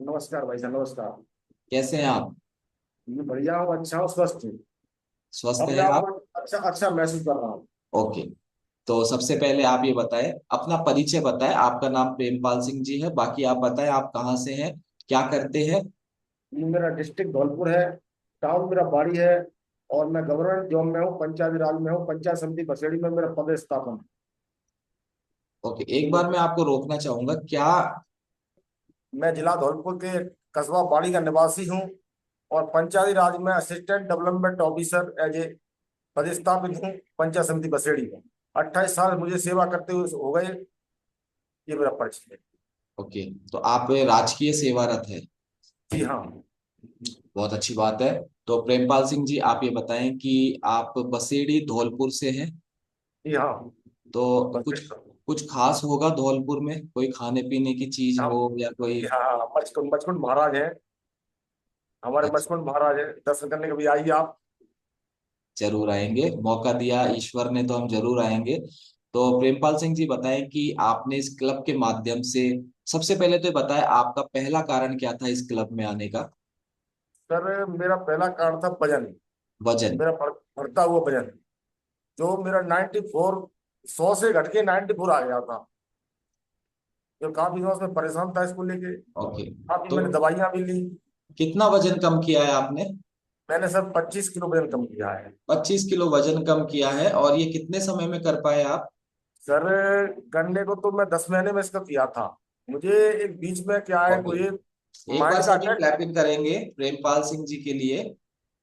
नमस्कार भाई साहब, नमस्कार। कैसे हैं आप? मैं बढ़िया हूँ, अच्छा हूँ, स्वस्थ हूँ। स्वस्थ अपने हैं आप आप? को अच्छा अच्छा महसूस कर रहा हूँ। ओके। तो सबसे पहले आप ये बताएं, अपना परिचय बताएं। आपका नाम प्रेमपाल सिंह जी है, बाकी आप बताएं आप कहाँ से हैं, क्या करते हैं। ये मेरा डिस्ट्रिक्ट धौलपुर है। टाउन मेरा बाड़ी है। और मैं गवर्नमेंट जॉब में हूँ, पंचायती राज में हूँ, पंचायत समिति बसेड़ी में मेरा पदस्थापन ओके, एक बार मैं आपको रोकना चाहूंगा क्या। है। मैं जिला धौलपुर के कस्बा बाड़ी का निवासी हूँ। और पंचायती राज में assistant development officer as a पदस्थापित हूँ, पंचायत समिति बसेड़ी में। 28 साल मुझे सेवा करते हुए हो गए। ये मेरा परिचय है। ओके, तो आप राजकीय सेवारत है। जी हाँ। बहुत अच्छी बात है। तो प्रेमपाल सिंह जी, आप ये बताएं कि आप बसेड़ी धौलपुर से हैं। जी हाँ। तो कुछ बसेड़ी। कुछ खास होगा धौलपुर में, कोई खाने पीने की चीज हाँ। हो या कोई। हाँ, मचकुंड मचकुंड महाराज है। हमारे अच्छा, मचकुंड महाराज है, दर्शन करने कभी आइए आप। जरूर आएंगे, मौका दिया ईश्वर ने तो हम जरूर आएंगे। तो प्रेमपाल सिंह जी बताएं कि आपने इस क्लब के माध्यम से, सबसे पहले तो ये बताएं आपका पहला कारण क्या था इस क्लब में आने का। सर, मेरा पहला कार्ड था वजन। वजन। मेरा बढ़ता हुआ वजन, जो मेरा 94, 100 से घट के 94 आ गया था। जो काफी दिनों से मैं परेशान था इसको लेके। ओके। काफी तो मैंने दवाइयां भी ली। कितना वजन कम किया है आपने? मैंने सर 25 किलो वजन कम किया है। 25 किलो वजन कम किया है, और ये कितने समय में कर पाए आप? सर, करने को तो मैं 10 महीने में इसका किया था। मुझे एक बीच में क्या है, ओके, मुझे एक बार माइंड का सभी अटैक। क्लैपिंग करेंगे प्रेमपाल सिंह जी के लिए।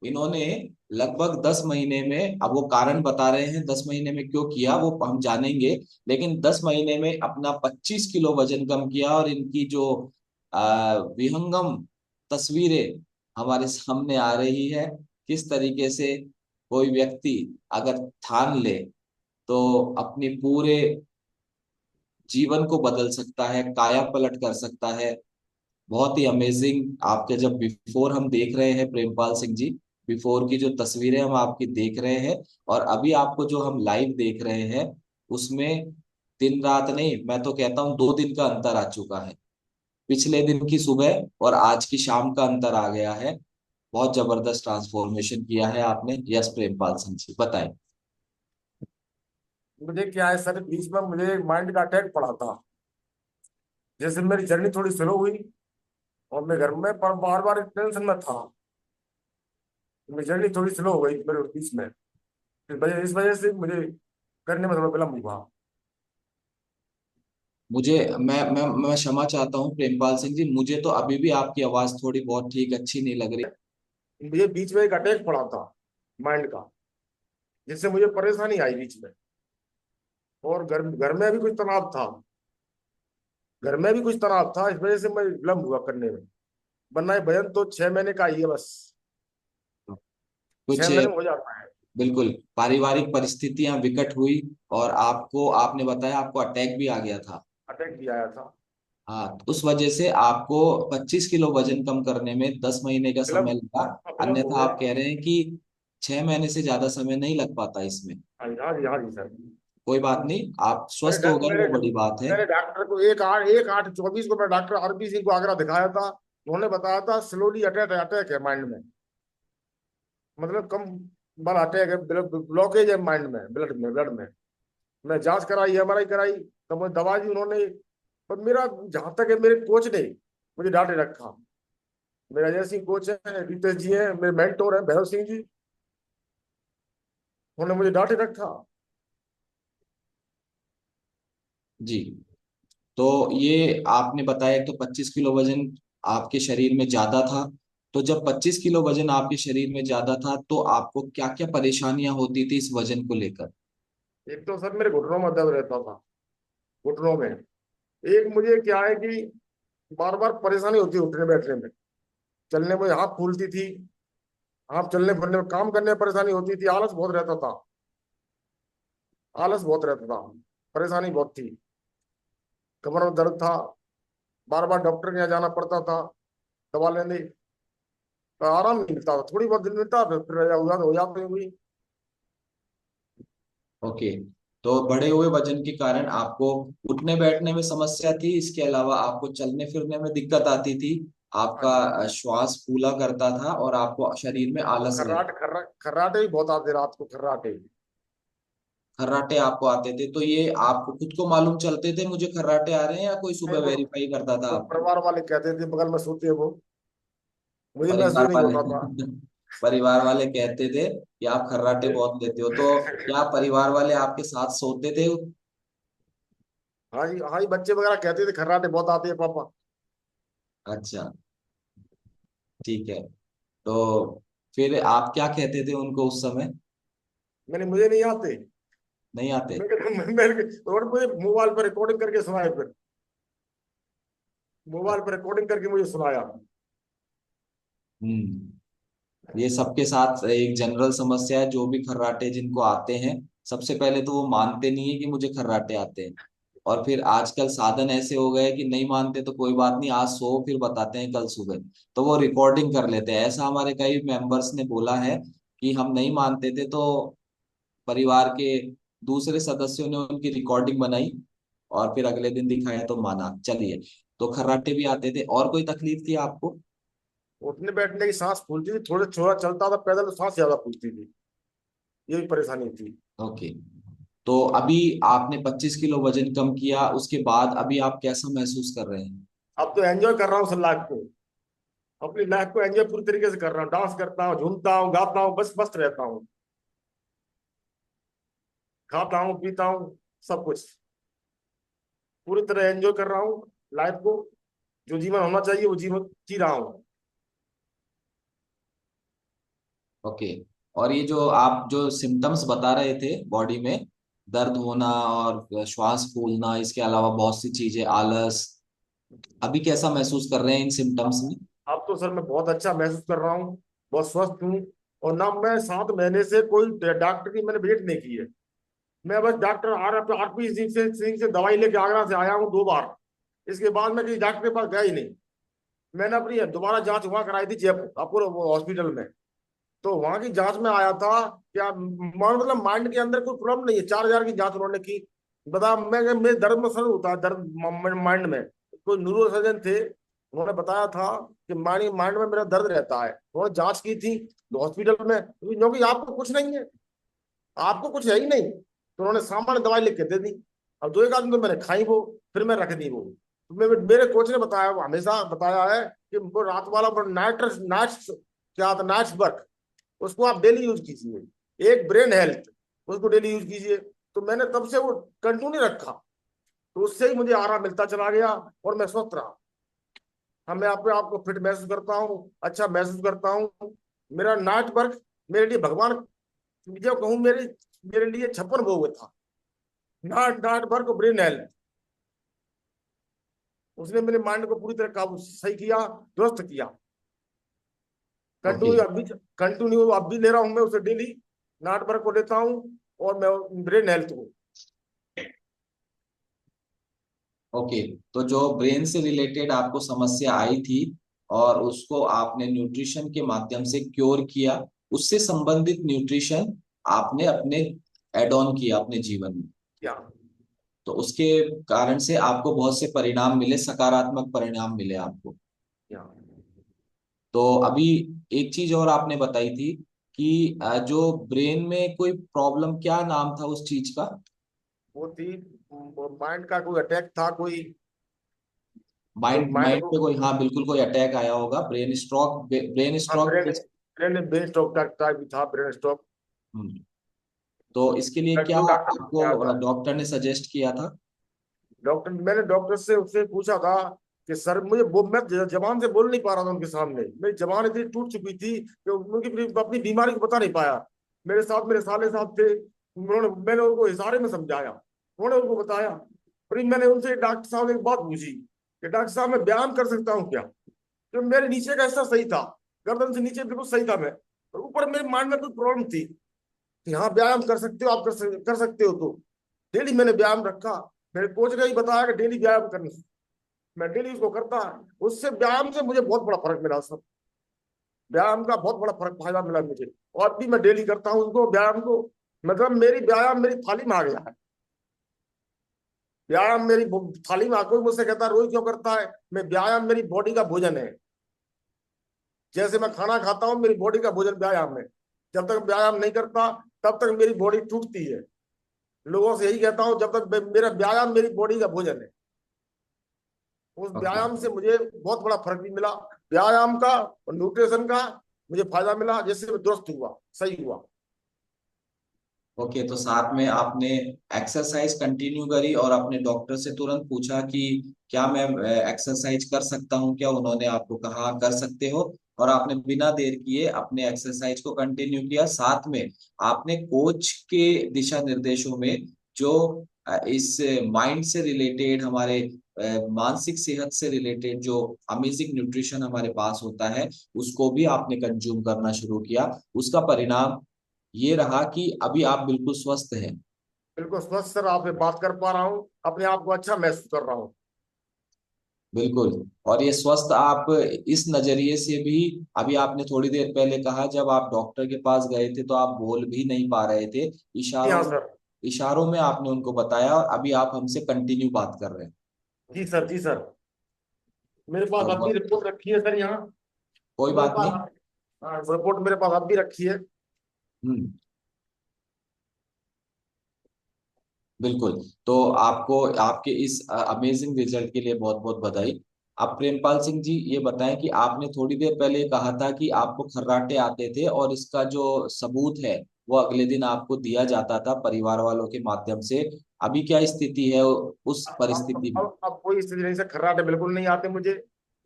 इन्होंने लगभग 10 महीने में, अब वो कारण बता रहे हैं 10 महीने में क्यों किया वो हम जानेंगे, लेकिन 10 महीने में अपना 25 किलो वजन कम किया। और इनकी जो विहंगम तस्वीरें हमारे सामने आ रही है, किस तरीके से कोई व्यक्ति अगर ठान ले तो अपनी पूरे जीवन को बदल सकता है, काया पलट कर सकता है। बहुत ही अमेजिंग। आपके जब बिफोर हम देख रहे हैं प्रेमपाल सिंह जी, बिफोर की जो तस्वीरें हम आपकी देख रहे हैं, और अभी आपको जो हम लाइव देख रहे हैं, उसमें दिन रात नहीं, मैं तो कहता हूँ 2 दिन का अंतर आ चुका है। पिछले दिन की सुबह और आज की शाम का अंतर आ गया है। बहुत जबरदस्त ट्रांसफॉर्मेशन किया है आपने। यस प्रेमपाल सिंह जी बताएं। मुझे क्या है सर, बीच में मुझे माइंड का अटैक पड़ा था। जैसे मेरी जर्नी थोड़ी स्लो हुई। और मैं घर में पर बार बार टेंशन में था। मेरी जर्नी थोड़ी स्लो हो गई मेरे बीच में। इस वजह से मुझे करने में थोड़ा विलम्ब हुआ। मुझे मैं क्षमा चाहता हूँ प्रेमपाल सिंह जी, मुझे तो अभी भी आपकी आवाज थोड़ी बहुत ठीक अच्छी नहीं लग रही। मुझे बीच में एक अटैक पड़ा था माइंड का, जिससे मुझे परेशानी आई बीच में। और घर घर में भी कुछ तनाव था। घर में भी कुछ तनाव था, इस वजह से मैं विलम्ब हुआ करने में। वरना ये भजन तो 6 महीने का ही है बस। कुछ 6 महीने में हो जाता है। बिल्कुल पारिवारिक परिस्थितियां विकट हुई, और आपको, आपने बताया आपको अटैक भी आ गया था। अटैक भी आया था। हाँ, तो उस वजह से आपको 25 किलो वजन कम करने में 10 महीने का समय विलम्ब। लगा। हाँ, विलम्ब हो अन्यथा गया। आप कह रहे हैं कि 6 महीने से ज्यादा समय नहीं लग पाता इसमें। हाँ जी, हाँ जी, हाँ जी सर। कोई बात नहीं, आप मेरे स्वस्थ हो डा- गए मेरे वो बड़ी बात है। मैंने डॉक्टर को 1/8/24 को मैं डॉक्टर आरपी सिंह को आगरा दिखाया था। उन्होंने बताया था स्लोली अटैक अटैक है माइंड में। मतलब कम बड़ा अटैक है, ब्लॉकेज है माइंड में, ब्लड में। मैं जांच कराई, एमआरआई कराई, तब मुझे दवा दी उन्होंने। पर मेरा जहां तक है, मेरे कोच ने मुझे डांटे रखा। मेरा अजय सिंह कोच है, रितेश जी है, मेरे मेंटोर है भैरव सिंह जी। उन्होंने मुझे डांटे रखा। जी। तो ये आपने बताया तो 25 किलो वजन आपके शरीर में ज्यादा था। तो जब 25 किलो वजन आपके शरीर में ज्यादा था तो आपको क्या क्या परेशानियां होती थी इस वजन को लेकर? एक तो सर मेरे घुटनों में दर्द रहता था। घुटनों में एक मुझे क्या है कि बार बार परेशानी होती है उठने बैठने में। चलने में हाथ फूलती थी। हाथ चलने फिरने में, काम करने में परेशानी होती थी, आलस बहुत रहता था। आलस बहुत रहता था। परेशानी बहुत थी। कमर में दर्द था। बार बार डॉक्टर के यहाँ जाना पड़ता था दवा लेने। तो आराम नहीं मिलता था, थोड़ी बहुत दिन मिलता, फिर हो जाती हुई। ओके। तो बढ़े हुए वजन के कारण आपको उठने बैठने में समस्या थी, इसके अलावा आपको चलने फिरने में दिक्कत आती थी, हाँ आपका जी। श्वास फूला करता था और आपको शरीर में और आलस रहता। खर्राटे भी बहुत आते रात को, खर्राटे। खर्राटे आपको आते थे, तो ये आपको खुद को मालूम चलते थे मुझे खर्राटे आ रहे हैं, या कोई नहीं, सुबह वेरीफाई करता था वो आपको? परिवार वाले कहते थे, बगल में सोते वो, मुझे परिवार महसूस नहीं वाले होता था। परिवार वाले कहते थे कि आप खर्राटे बहुत लेते हो, तो क्या परिवार वाले आपके साथ सोते थे? हाँ जी, हाँ जी, बच्चे वगैरह कहते थे खर्राटे बहुत आते हैं पापा। अच्छा, ठीक है। तो फिर आप क्या कहते थे उनको उस समय? मैंने, मुझे नहीं आते। नहीं आते? मैं कहता और मुझे मोबाइल पर रिकॉर्डिंग करके सुनाया, फिर मोबाइल पर रिकॉर्डिंग करके मुझे सुनाया। ये सबके साथ एक जनरल समस्या है, जो भी खर्राटे जिनको आते हैं, सबसे पहले तो वो मानते नहीं है कि मुझे खर्राटे आते हैं। और फिर आजकल साधन ऐसे हो गए कि नहीं मानते तो कोई बात नहीं, आज सो फिर बताते हैं कल सुबह, तो वो रिकॉर्डिंग कर लेते हैं। ऐसा हमारे कई मेंबर्स ने बोला है कि हम नहीं मानते थे, तो परिवार के दूसरे सदस्यों ने उनकी रिकॉर्डिंग बनाई और फिर अगले दिन दिखाया तो माना। चलिए, तो खर्राटे भी आते थे, और कोई तकलीफ थी आपको? उठने बैठने की सांस फूलती थी, थोड़ा थोड़ा चलता था पैदल तो सांस ज्यादा फूलती थी, ये भी परेशानी थी। ओके। तो अभी आपने 25 किलो वजन कम किया, उसके बाद अभी आप कैसा महसूस कर रहे हैं? अब तो एंजॉय कर रहा हूँ सब लाइफ को, अपनी लाइफ को एंजॉय पूरी तरीके से कर रहा हूँ, डांस करता हूँ, झूमता हूँ, गाता हूँ, बस मस्त रहता हूँ, खाता हूँ, पीता हूँ, सब कुछ पूरी तरह एंजॉय कर रहा हूँ लाइफ को। जो जीवन होना चाहिए वो जीवन जी रहा हूँ। ओके। और ये जो आप जो सिम्टम्स बता रहे थे बॉडी में, दर्द होना और श्वास फूलना, इसके अलावा बहुत सी चीजें, आलस, अभी कैसा महसूस कर रहे हैं इन सिम्टम्स में? अब तो सर मैं बहुत अच्छा महसूस कर रहा हूँ, बहुत स्वस्थ हूँ। और ना मैं 7 महीने से कोई डॉक्टर की मैंने विजिट नहीं की है। मैं बस डॉक्टर आरपी सिंह से दवाई लेके आगरा से आया हूँ 2 बार। इसके बाद मैं किसी डॉक्टर के पास गया ही नहीं। मैंने अपनी दोबारा जांच वहां कराई थी जयपुर अपोलो हॉस्पिटल में। तो वहां की जांच में आया था क्या, मतलब माइंड के अंदर कोई प्रॉब्लम नहीं है। 4,000 की जांच उन्होंने की। बता, मैं मेरे दर्द में सर होता है, दर्द माइंड में। कोई न्यूरो सर्जन थे, उन्होंने बताया था कि माइंड माइंड में मेरा दर्द रहता है। उन्होंने जांच की थी हॉस्पिटल में, क्योंकि आपको कुछ नहीं है, आपको कुछ है ही नहीं, तो उन्होंने सामान्य दवाई लिख के दे दी। अब 2 एक आदमी तो मैंने खाई वो, फिर मैं रख दी वो। तो मेरे कोच ने बताया, हमेशा बताया है कि वो रात वाला नाइट नाइट क्या आता, नाइट्स वर्क, उसको आप डेली यूज कीजिए। एक ब्रेन हेल्थ, उसको डेली यूज कीजिए। तो मैंने तब से वो कंटिन्यू रखा, तो उससे ही मुझे आराम मिलता चला गया और मैं स्वस्थ रहा। हाँ, मैं अपने आप को फिट महसूस करता हूँ, अच्छा महसूस करता हूँ। मेरा नाइट वर्क मेरे लिए भगवान, जो कहूँ, मेरे मेरे लिए 56 भोग था। नाट नाट वर्क ब्रेन हेल्थ, उसने मेरे माइंड को पूरी तरह काबू सही किया, दुरुस्त किया। ओके। कंटिन्यू अभी कंटिन्यू अब भी ले रहा हूँ मैं उसे डेली। नाट वर्क को लेता हूँ और मैं ब्रेन हेल्थ को। ओके। तो जो ब्रेन से रिलेटेड आपको समस्या आई थी और उसको आपने न्यूट्रिशन के माध्यम से क्योर किया, उससे संबंधित न्यूट्रिशन आपने अपने एड ऑन किया अपने जीवन में, क्या तो उसके कारण से आपको बहुत से परिणाम मिले, सकारात्मक परिणाम मिले आपको। क्या तो अभी एक चीज और आपने बताई थी कि जो ब्रेन में कोई प्रॉब्लम, क्या नाम था उस चीज का? वो थी, माइंड का कोई अटैक था कोई, तो माइंड माइंड माइंड को। पे कोई, हाँ बिल्कुल, कोई अटैक आया होगा, ब्रेन स्ट्रोक, ब्रेन हाँ, stroke. Brain brain brain stroke type भी था, ब्रेन स्ट्रोक। तो इसके लिए क्या कंटिन्यू डॉक्टर आया आपको था। डॉक्टर ने सजेस्ट किया था? मैंने डॉक्टर से उससे पूछा था कि सर मुझे मैं जबान से बोल नहीं पा रहा था उनके सामने, मेरी जबान इतनी टूट चुकी थी कि उनकी अपनी बीमारी को बता नहीं पाया। मेरे साथ मेरे साले साहब थे, मैंने उनको इशारे में समझाया, उन्होंने उनको बताया। फिर मैंने उनसे डॉक्टर साहब ने एक बात पूछी कि डॉक्टर साहब मैं व्यायाम कर सकता हूँ क्या? तो मेरे नीचे का हिस्सा सही था, गर्दन से नीचे बिल्कुल सही था मैं, और ऊपर मेरे माइंड में कोई प्रॉब्लम थी कि हाँ व्यायाम कर सकते हो आप, कर सकते हो। तो डेली मैंने व्यायाम रखा। मेरे कोच ने ही बताया कि डेली व्यायाम करना, मैं डेली उसको करता। उससे व्यायाम से मुझे बहुत बड़ा फर्क मिला सर, व्यायाम का बहुत बड़ा फर्क फायदा मिला मुझे। और भी मैं डेली करता हूँ उसको, व्यायाम को। मतलब मेरी व्यायाम मेरी थाली में आ गया है। व्यायाम मेरी थाली में कोई मुझसे कहता है रोज क्यों करता है, मैं व्यायाम मेरी बॉडी का भोजन है। जैसे मैं खाना खाता हूँ, मेरी बॉडी का भोजन व्यायाम है। जब तक व्यायाम नहीं करता तब तक मेरी बॉडी टूटती है। लोगों से यही कहता हूँ, जब तक मेरा व्यायाम मेरी बॉडी का भोजन है। उस ओके। व्यायाम से मुझे बहुत बड़ा फर्क भी मिला, व्यायाम का और न्यूट्रिशन का मुझे फायदा मिला, जिससे मैं दुरुस्त हुआ, सही हुआ। ओके, तो साथ में आपने एक्सरसाइज कंटिन्यू करी और अपने डॉक्टर से तुरंत पूछा कि क्या मैं एक्सरसाइज कर सकता हूँ क्या? उन्होंने आपको कहा कर सकते हो, और आपने बिना देर किए अपने एक्सरसाइज को कंटिन्यू किया। साथ में आपने कोच के दिशा निर्देशों में जो इस माइंड से रिलेटेड, हमारे मानसिक सेहत से रिलेटेड जो अमेजिंग न्यूट्रिशन हमारे पास होता है, उसको भी आपने कंज्यूम करना शुरू किया। उसका परिणाम ये रहा कि अभी आप बिल्कुल स्वस्थ हैं। बिल्कुल स्वस्थ सर, आपसे बात कर पा रहा हूँ, अपने आप को अच्छा महसूस कर रहा हूँ। बिल्कुल। और ये स्वस्थ आप इस नजरिए से भी, अभी आपने थोड़ी देर पहले कहा जब आप डॉक्टर के पास गए थे तो आप बोल भी नहीं पा रहे थे, जी इशारों हाँ में, सर। इशारों में आपने उनको बताया, और अभी आप हमसे कंटिन्यू बात कर रहे हैं। जी सर, जी सर। मेरे पास बहुत अब भी बहुत रिपोर्ट रखी है सर यहाँ। कोई मेरे बात पास, नहीं। हाँ, रिपोर्ट मेरे पास अब भी रखी है। हम्म। बिल्कुल। तो आपको आपके इस अमेजिंग रिजल्ट के लिए बहुत बहुत बधाई। आप प्रेमपाल सिंह जी ये बताएं कि आपने थोड़ी देर पहले कहा था कि आपको खर्राटे आते थे, और इसका जो सबूत है वो अगले दिन आपको दिया जाता था परिवार वालों के माध्यम से। अभी क्या स्थिति है उस परिस्थिति में? अब कोई स्थिति नहीं सर, खर्राटे बिल्कुल नहीं आते मुझे,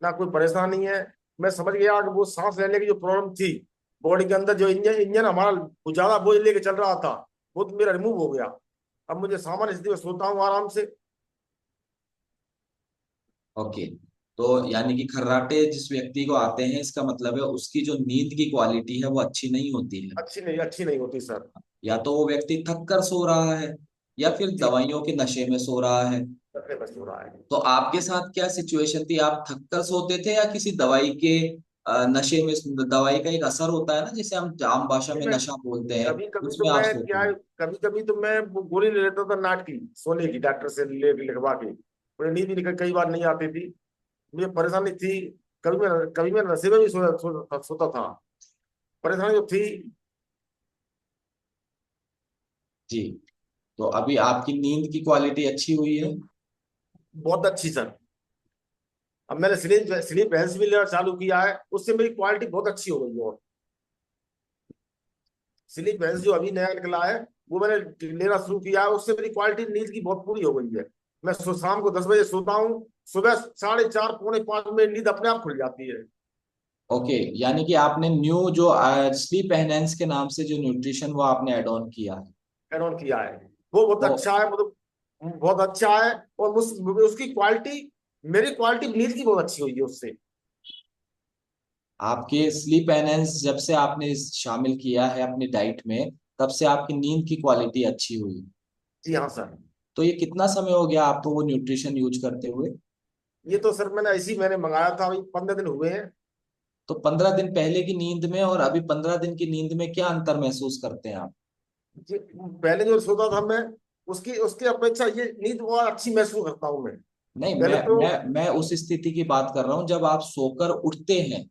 ना कोई परेशानी है। मैं समझ गया कि वो सांस लेने की जो प्रॉब्लम थी, बॉडी के अंदर जो इंजन इंजन हमारा वो ज्यादा बोझ लेके चल रहा था, वो तो मेरा रिमूव हो गया। अब मुझे सामान्य स्थिति में सोता हूँ आराम से। ओके। तो यानी कि खर्राटे जिस व्यक्ति को आते हैं, इसका मतलब है उसकी जो नींद की क्वालिटी है वो अच्छी नहीं होती है। अच्छी नहीं होती सर। या तो वो व्यक्ति थक कर सो रहा है, या फिर जी, दवाइयों के नशे में सो रहा है। तकलीफ बस हो रहा है। तो आपके साथ क्या सिचुएशन थी? आप थक कर सोते थे या किसी दवाई के नशे में? दवाई का एक असर होता है ना, जिसे हम आम भाषा जी, में मैं नशा बोलते हैं, कभी कभी तो उसमें आप मैं सोते क्या, हैं। कभी कभी तो मैं वो गोली ले लेता था नाट की, सोने की, डॉक्टर से ले लिखवा के। मुझे नींद भी कई बार नहीं आती थी, मुझे परेशानी थी। कभी मैं नशे में भी सोता था। परेशानी जो थी। जी। तो अभी आपकी नींद की क्वालिटी अच्छी हुई है? बहुत अच्छी सर। अब मैंने स्लीप स्लीप हेल्थ भी लेना चालू किया है, उससे मेरी क्वालिटी बहुत अच्छी हो गई है। और स्लीप हेल्थ जो अभी नया निकला है, वो मैंने लेना शुरू किया है, उससे मेरी क्वालिटी नींद की बहुत पूरी हो गई है। मैं शाम को 10 बजे सोता हूँ, सुबह 4:30 पौने 5 में नींद अपने आप खुल जाती है। ओके, यानी कि आपने न्यू जो स्लीप एनहेंस के नाम से जो न्यूट्रिशन वो आपने एड ऑन किया है। एड ऑन किया है। वो बहुत तो अच्छा है, मतलब बहुत अच्छा है। और उसकी क्वालिटी, मेरी क्वालिटी नींद की बहुत अच्छी हुई है उससे। आपके स्लीप एनहेंस जब से आपने शामिल किया है अपनी डाइट में, तब से आपकी नींद की क्वालिटी अच्छी हुई। जी हाँ सर। तो ये कितना समय हो गया आपको वो न्यूट्रिशन यूज करते हुए? ये तो सर मैंने ऐसी मैंने मंगाया था, अभी 15 दिन हुए हैं। तो 15 दिन पहले की नींद में और अभी 15 दिन की नींद में क्या अंतर महसूस करते हैं आप? पहले जो सोता था मैं, उसकी उसकी अपेक्षा ये नींद और अच्छी महसूस करता हूँ मैं। नहीं, पहले मैं तो मैं मैं उस स्थिति की बात कर रहा हूं जब आप सोकर उठते हैं।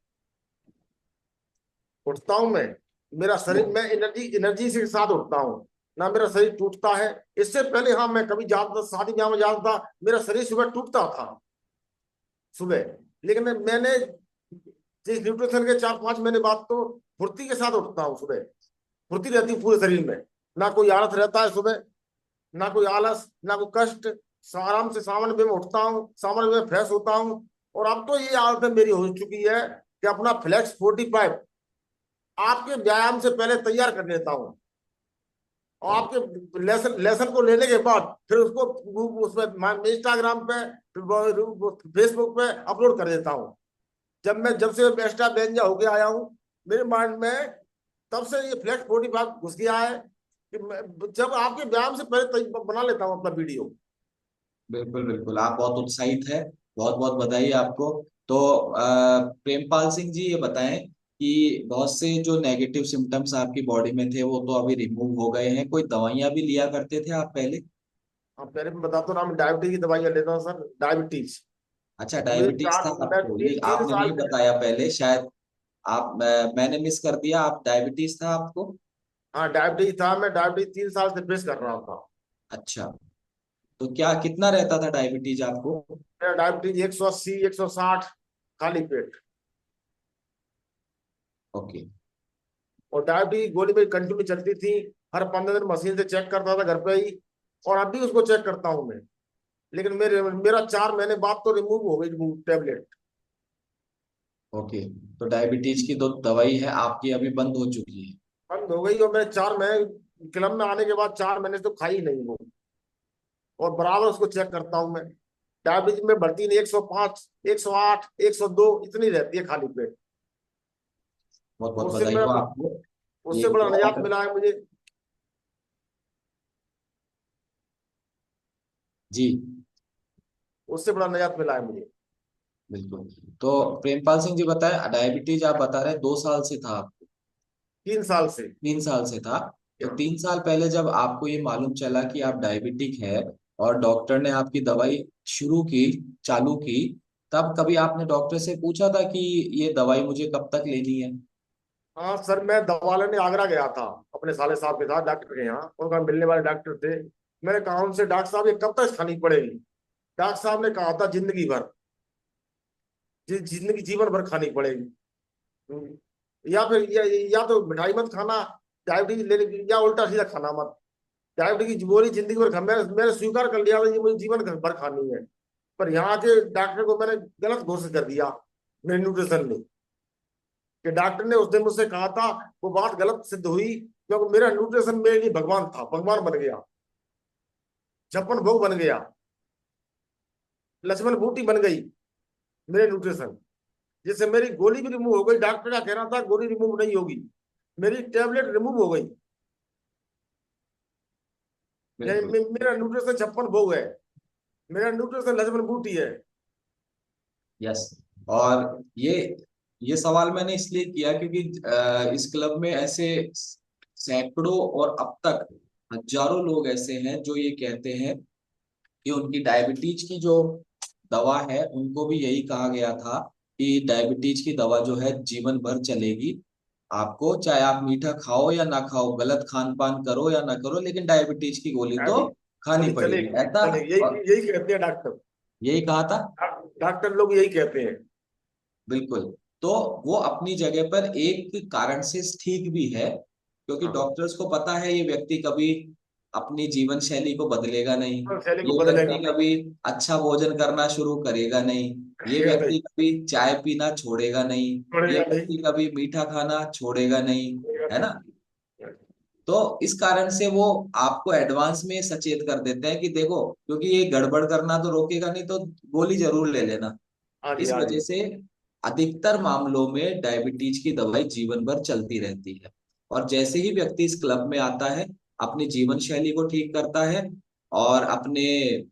उठता हूँ मैं, मेरा वो शरीर, मैं एनर्जी एनर्जी से साथ उठता हूँ, ना मेरा शरीर टूटता है। इससे पहले हाँ, मैं कभी जाता शादी ब्याह में जाता था, मेरा शरीर सुबह टूटता था सुबह। लेकिन मैंने जिस न्यूट्रिशन के 4-5 महीने बाद तो फुर्ती के साथ उठता हूँ सुबह। फुर्ती रहती है पूरे शरीर में, ना कोई आलस रहता है सुबह, ना कोई आलस, ना कोई कष्ट। आराम से सामान्य वे में उठता हूँ, सामान्य वे में फ्रेश होता हूँ। और अब तो ये आदत मेरी हो चुकी है कि अपना फ्लेक्स 45 आपके व्यायाम से पहले तैयार कर लेता हूँ, और आपके लेसन लेसन को लेने के बाद फिर उसको उसमें इंस्टाग्राम पे, फेसबुक पे अपलोड कर देता हूँ। जब से एक्स्ट्रा बेंजा होके आया हूँ मेरे माइंड में, तब से ये फ्लेक्स 45 घुस गया है कि जब आपके व्यायाम से पहले बना लेता हूँ अपना वीडियो। बिल्कुल बिल्कुल, आप बहुत उत्साहित है। बहुत बहुत बधाई आपको। तो प्रेमपाल सिंह जी ये बताएं कि बहुत से जो नेगेटिव सिम्टम्स आपकी बॉडी में थे वो तो अभी रिमूव हो गए हैं, कोई दवाइयां भी लिया करते थे आप पहले? हाँ, पहले मैं बताता हूँ ना, मैं डायबिटीज की दवाइयाँ लेता हूँ सर, डायबिटीज। अच्छा, मेरी डायबिटीज था मैं आपको, ये तीन आपने साल नहीं बताया पहले शायद। आप मैंने मिस कर दिया, आप डायबिटीज था आपको? हाँ डायबिटीज था, मैं डायबिटीज 3 साल से फेस कर रहा था। अच्छा, तो क्या कितना रहता था डायबिटीज आपको? मेरा डायबिटीज 180 160, खाली पेट। ओके। और डायबिटीज गोली मेरी कंटिन्यू चलती थी। हर 15 दिन मशीन से चेक करता था घर पे ही। और अभी उसको चेक करता हूँ मैं। लेकिन मेरा 4 महीने बाद तो रिमूव हो गई वो टेबलेट। ओके, तो डायबिटीज की तो दवाई है आपकी अभी बंद हो चुकी है? बंद हो गई, और मैं 4 महीने क्लब में आने के बाद 4 महीने से तो खाई नहीं वो। और बराबर उसको चेक करता हूँ मैं। डायबिटीज में बढ़ती नहीं, 105 108 102 इतनी रहती है खाली पेट। बहुत तो बहुत बधाई हो आपको। ये उससे बड़ा निजात बहुत, मिला है मुझे। जी उससे बड़ा निजात मिला है मुझे। बिल्कुल। तो प्रेमपाल सिंह जी बताए, डायबिटीज आप बता रहे 2 साल से था आपको? 3 साल से। 3 साल से था। तो 3 साल पहले जब आपको ये मालूम चला कि आप डायबिटिक है और डॉक्टर ने आपकी दवाई शुरू की, चालू की, तब कभी आपने डॉक्टर से पूछा था कि ये दवाई मुझे कब तक लेनी है? हाँ सर, मैं दवा लेने आगरा गया था अपने साले साहब के साथ, डॉक्टर के यहाँ। उनका मिलने वाले डॉक्टर थे। मैंने कहा उनसे, डॉक्टर साहब ये कब तक खानी पड़ेगी? डॉक्टर साहब ने कहा था जिंदगी भर। जिंदगी जीवन भर खानी पड़ेगी। या फिर या तो मिठाई मत खाना डायबिटीज लेने की, या उल्टा सीधा खाना मत। डायबिटीज की गोली जिंदगी भर खा, मैंने स्वीकार कर लिया था ये मुझे जीवन भर खानी है। पर यहाँ के डॉक्टर को मैंने गलत घोषित कर दिया, मेरे न्यूट्रिशन ने। कि डॉक्टर ने उस दिन मुझसे कहा था, वो बात गलत सिद्ध हुई, क्योंकि मेरा न्यूट्रिशन मेरे लिए भगवान था, भगवान बन गया। 56 भोग बन गया। लक्ष्मण बूटी बन गई मेरे न्यूट्रिशन। जिससे मेरी गोली भी रिमूव हो गई। डॉक्टर का कहना था गोली रिमूव नहीं होगी, मेरी टेबलेट रिमूव हो गई। बिल्कुल। मेरा न्यूट्रिशन 56 भोग है। मेरा न्यूट्रिशन लक्ष्मण बूटी है। यस। और ये सवाल मैंने इसलिए किया क्योंकि इस क्लब में ऐसे सैकड़ों और अब तक हजारों लोग ऐसे हैं जो ये कहते हैं कि उनकी डायबिटीज की जो दवा है, उनको भी यही कहा गया था कि डायबिटीज की दवा जो है जीवन भर चलेगी। आपको चाहे आप मीठा खाओ या ना खाओ, गलत खान पान करो या ना करो, लेकिन डायबिटीज की गोली तो डायबिटीज खानी गोली पड़ेगी, चलेगी। ऐसा। चलेगी, और यही यही कहते हैं डॉक्टर। यही कहा था। डॉक्टर लोग यही कहते हैं। बिल्कुल। तो वो अपनी जगह पर एक कारण से ठीक भी है, क्योंकि हाँ, डॉक्टर्स को पता है ये व्यक्ति कभी अपनी जीवन शैली को बदलेगा नहीं। तो शैली को ये बदलेगा व्यक्ति नहीं। कभी अच्छा भोजन करना शुरू करेगा नहीं। ये करेगा नहीं। व्यक्ति कभी चाय पीना छोड़ेगा नहीं। ये छोड़ेगा नहीं। व्यक्ति कभी मीठा खाना छोड़ेगा नहीं। छोड़ेगा है ना? नहीं। तो इस कारण से वो आपको एडवांस में सचेत कर देते हैं कि देखो, क्योंकि ये गड़बड़ करना तो रोकेगा नहीं, तो गोली जरूर ले लेना। हाँ जी, इस हाँ वजह जी। से अधिकतर मामलों में डायबिटीज की दवाई जीवन भर चलती रहती है। और जैसे ही व्यक्ति इस क्लब में आता है, अपनी जीवन शैली को ठीक करता है और अपने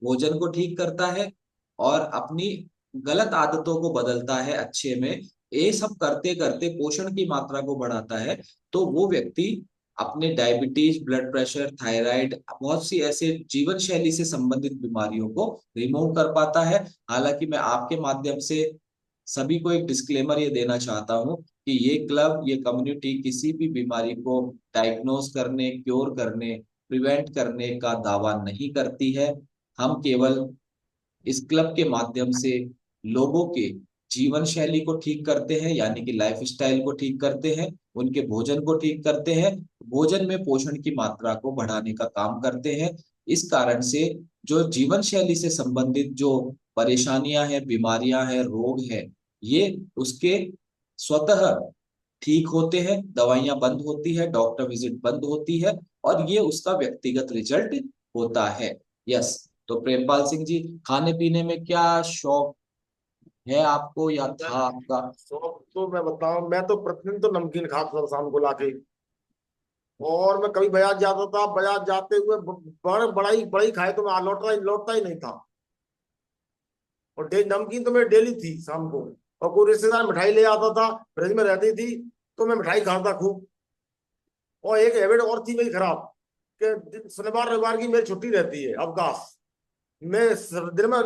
भोजन को ठीक करता है और अपनी गलत आदतों को बदलता है अच्छे में, ये सब करते करते पोषण की मात्रा को बढ़ाता है, तो वो व्यक्ति अपने डायबिटीज, ब्लड प्रेशर, थायराइड, बहुत सी ऐसे जीवन शैली से संबंधित बीमारियों को रिमूव कर पाता है। हालांकि मैं आपके माध्यम से सभी को एक डिस्क्लेमर ये देना चाहता हूँ कि ये क्लब, ये कम्युनिटी किसी भी बीमारी को डायग्नोस करने, क्योर करने, प्रिवेंट करने का दावा नहीं करती है। हम केवल इस क्लब के माध्यम से लोगों के जीवन शैली को ठीक करते हैं, यानी कि लाइफ स्टाइल को ठीक करते हैं, उनके भोजन को ठीक करते हैं, भोजन में पोषण की मात्रा को बढ़ाने का काम करते हैं। इस कारण से जो जीवन शैली से संबंधित जो परेशानियां हैं, बीमारियां हैं, रोग हैं, ये उसके स्वतः ठीक होते हैं, दवाइयां बंद होती है, डॉक्टर विजिट बंद होती है, और ये उसका व्यक्तिगत रिजल्ट होता है। यस। तो प्रेमपाल सिंह जी, खाने पीने में क्या शौक है आपको या था आपका? शौक तो मैं बताऊं, मैं तो प्रतिदिन तो नमकीन खाता था शाम को लाके। और मैं कभी बाजार जाता था, बाजार जाते हुए बड़ा ही बड़ा ही खाए तो मैं लौटता ही नहीं था। और नमकीन तो मेरी डेली थी शाम को। और कोई रिश्तेदार मिठाई ले आता था, फ्रिज में रहती थी, तो मैं मिठाई खाता खूब। और एक हैबिट और थी मेरी खराब, कि शनिवार रविवार की मेरी छुट्टी रहती है, अवकाश। मैं दिन में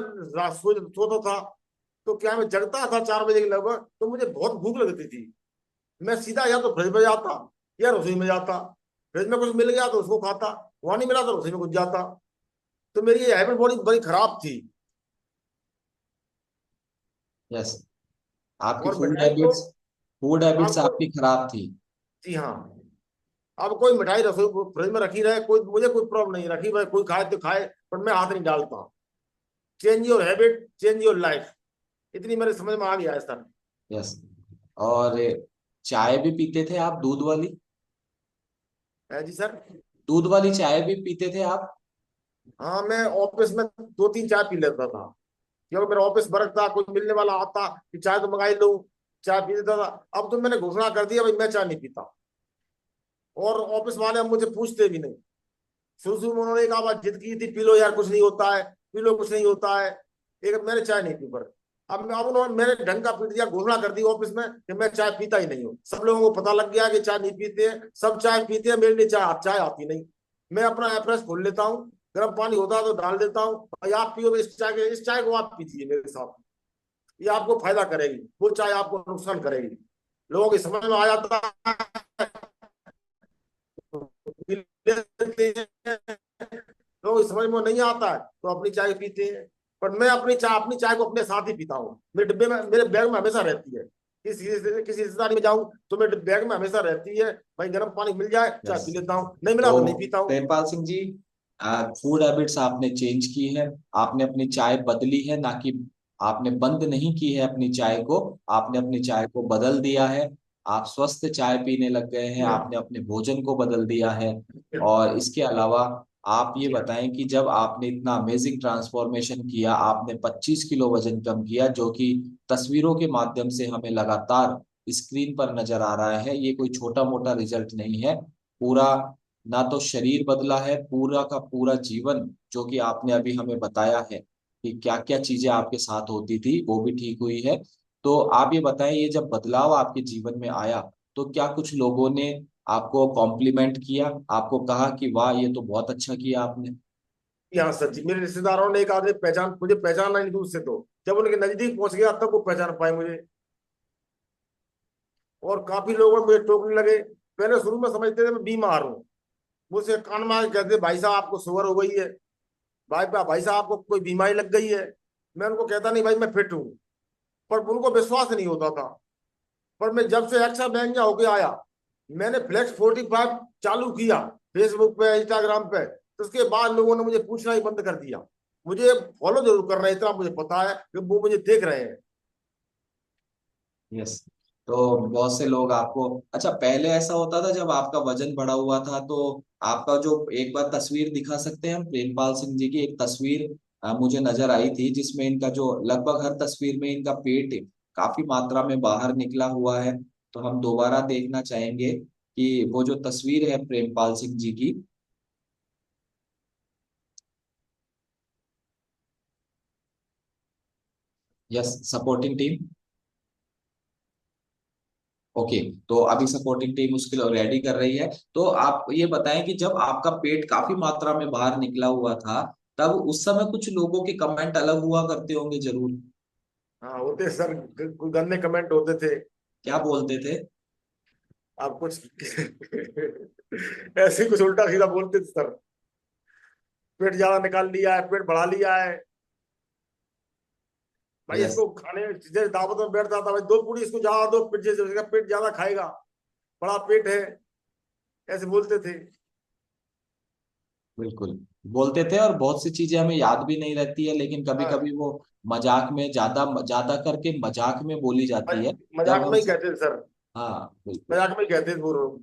सोता था। तो क्या मैं जगता था 4 बजे के लगभग, तो मुझे बहुत भूख लगती थी। मैं सीधा या तो फ्रिज में जाता या रसोई में जाता। फ्रिज में कुछ मिल गया तो उसको खाता, वहां नहीं मिला तो रसोई में घुस जाता। तो मेरी ये हैबिट बड़ी बड़ी खराब थी। यस, आपकी और मिठाई तो फूड हैबिट्स आपको, आपकी खराब थी। जी हाँ, अब कोई मिठाई रसोई फ्रिज में रखी रहे, कोई मुझे कोई प्रॉब्लम नहीं, रखी भाई कोई खाए तो खाए, पर मैं हाथ नहीं डालता। Change your habit, change your life, इतनी मेरे समझ में आ गया है सर। यस। और चाय भी पीते थे आप, दूध वाली? है जी सर। दूध वाली चाय भी पीते थे आप? हाँ, मैं ऑफिस में 2-3 चाय पी लेता था, क्योंकि मेरा ऑफिस वर्क था, कोई मिलने वाला आता कि चाय तो मंगाई लो, चाय पी लेता था। अब तो मैंने घोषणा कर दिया भाई, मैं चाय नहीं पीता। और ऑफिस वाले अब मुझे पूछते भी नहीं। शुरू शुरू में उन्होंने एक आवाज जिद की थी, पी लो यार कुछ नहीं होता है, पी लो कुछ नहीं होता है। एक मैंने चाय नहीं पी, पर अब उन्होंने मेरे ढंग का पीट दिया, घोषणा कर दी ऑफिस में कि मैं चाय पीता ही नहीं हूँ। सब लोगों को पता लग गया कि चाय नहीं पीते हैं, सब चाय पीते हैं, मेरे लिए चाय चाय आती नहीं। मैं अपना एप्रेस खोल लेता हूँ, गर्म पानी होता है तो डाल देता हूँ, भाई आप पियो इस चाय को आप पीजिए मेरे साथ, ये आपको फायदा करेगी, वो चाय आपको नुकसान करेगी। लोगों की समझ में आ जाता है, पी लेते हैं। लोग समझ में नहीं आता है तो अपनी चाय पीते हैं। पर मैं अपनी चाय को अपने साथ ही पीता हूँ, मेरे डिब्बे में, मेरे बैग में हमेशा रहती है। किसी रिश्तेदारी में जाऊं तो मेरे बैग में हमेशा रहती है, भाई गर्म पानी मिल जाए चाय यस। पी लेता हूँ, नहीं मिला तो तो नहीं पीता हूँ। प्रेमपाल सिंह जी, फूड हैबिट्स आपने चेंज की है, आपने अपनी चाय बदली है, ना कि आपने बंद नहीं की है अपनी चाय को, आपने अपनी चाय को बदल दिया है। आप स्वस्थ चाय पीने लग गए हैं, जी आपने हाँ। अपने भोजन को बदल दिया है। और इसके अलावा आप ये जी हाँ। बताएं कि जब आपने इतना अमेजिंग ट्रांसफॉर्मेशन किया, आपने 25 किलो वजन कम किया, जो कि तस्वीरों के माध्यम से हमें लगातार स्क्रीन पर नजर आ रहा है, ये कोई छोटा मोटा रिजल्ट नहीं है। पूरा, ना तो शरीर बदला है, पूरा का पूरा जीवन जो कि आपने अभी हमें बताया है कि क्या क्या चीजें आपके साथ होती थी, वो भी ठीक हुई है। तो आप ये बताएं, ये जब बदलाव आपके जीवन में आया, तो क्या कुछ लोगों ने आपको कॉम्प्लीमेंट किया, आपको कहा कि वाह ये तो बहुत अच्छा किया आपने? यहाँ सर जी, मेरे रिश्तेदारों ने एक आदमी पहचान, मुझे पहचाना नहीं दूर से, तो जब उनके नजदीक पहुंच गया तब वो पहचान पाए मुझे। और काफी लोग मुझे टोकने लगे। पहले शुरू में समझते थे मैं बीमार हूँ, मुझसे कान मार के कहते भाई साहब आपको शुगर हो गई है, भाई साहब आपको कोई बीमारी लग गई है। मैं उनको कहता नहीं भाई मैं फिट हूँ, पर उनको विश्वास नहीं होता था। पर मैं जब से एक्स्ट्रा महंगा होके आया, मैंने फ्लेक्स 45 चालू किया फेसबुक पे, इंस्टाग्राम पे, तो उसके बाद लोगों ने मुझे पूछना ही बंद कर दिया। मुझे फॉलो जरूर कर रहे हैं, इतना मुझे पता है कि वो मुझे देख रहे हैं। यस। तो बहुत से लोग आपको, अच्छा पहले ऐसा होता था जब आपका वजन बढ़ा हुआ था, तो आपका जो, एक बार तस्वीर दिखा सकते हैं हम प्रेमपाल सिंह जी की? एक तस्वीर मुझे नजर आई थी जिसमें इनका जो, लगभग हर तस्वीर में इनका पेट काफी मात्रा में बाहर निकला हुआ है। तो हम दोबारा देखना चाहेंगे कि वो जो तस्वीर है प्रेमपाल सिंह जी की। Yes, supporting team. ओके, तो अभी सपोर्टिंग टीम उसके लिए रेडी कर रही है। तो आप ये बताएं कि जब आपका पेट काफी मात्रा में बाहर निकला हुआ था, तब उस समय कुछ लोगों के कमेंट अलग हुआ करते होंगे जरूर। हाँ होते सर, गंदे कमेंट होते थे। क्या बोलते थे? आप कुछ ऐसे ही कुछ उल्टा सीधा बोलते थे सर, पेट ज्यादा निकाल लिया है, पेट बढ़ा लिया है। भाई यस, इसको खाने, जैसे दावत में बैठता था, भाई 2 पूड़ी इसको ज्यादा दो, पेट जैसे उसका पेट ज्यादा खाएगा, बड़ा पेट है, ऐसे बोलते थे। बिल्कुल बोलते थे। और बहुत सी चीजें हमें याद भी नहीं रहती है, लेकिन कभी हाँ, कभी वो मजाक में, ज्यादा ज्यादा करके मजाक में बोली जाती है। जब मजाक हम, में ही कहते थे सर, हाँ बिल्कुल, मजाक में ही कहते थे वो लोग।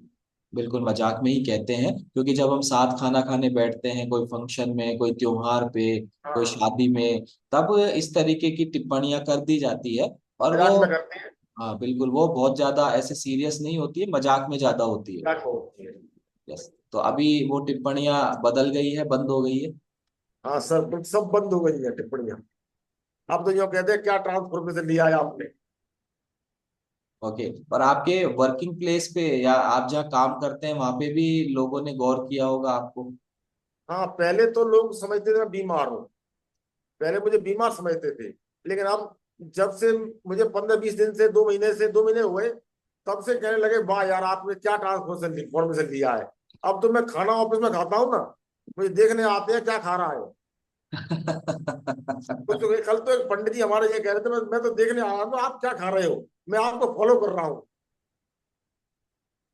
बिल्कुल मजाक में ही कहते हैं, क्योंकि जब हम साथ खाना खाने बैठते हैं कोई फंक्शन में, कोई त्योहार पे, कोई हाँ, शादी में, तब इस तरीके की टिप्पणियां कर दी जाती है। और वो, मजाक में करते हैं। हाँ बिल्कुल, वो बहुत ज्यादा ऐसे सीरियस नहीं होती है, मजाक में ज्यादा होती है। मजाक होती है। यस। तो अभी वो टिप्पणियां बदल गई है, बंद हो गई है। हाँ सर, तो सब बंद हो गई है टिप्पणियां। आप तो यूँ कहते हैं क्या ट्रांसफॉर्मेशन लिया है आपने। ओके। और आपके वर्किंग प्लेस पे या आप जहाँ काम करते हैं वहां पे भी लोगों ने गौर किया होगा आपको? हाँ, पहले तो लोग समझते थे मैं बीमार हूँ, पहले मुझे बीमार समझते थे। लेकिन अब जब से मुझे 15-20 दिन से, 2 महीने से, 2 महीने हुए, तब से कहने लगे वाह यार आपने क्या ट्रांसफॉर्मेशन इन्फॉर्मेशन लिया है। अब तो मैं खाना ऑफिस में खाता हूँ ना, मुझे देखने आते हैं क्या खा रहा है। कल तो एक पंडित जी हमारे ये कह रहे थे, मैं तो देखने आया हूँ आप क्या खा रहे हो, मैं आपको फॉलो कर रहा हूँ।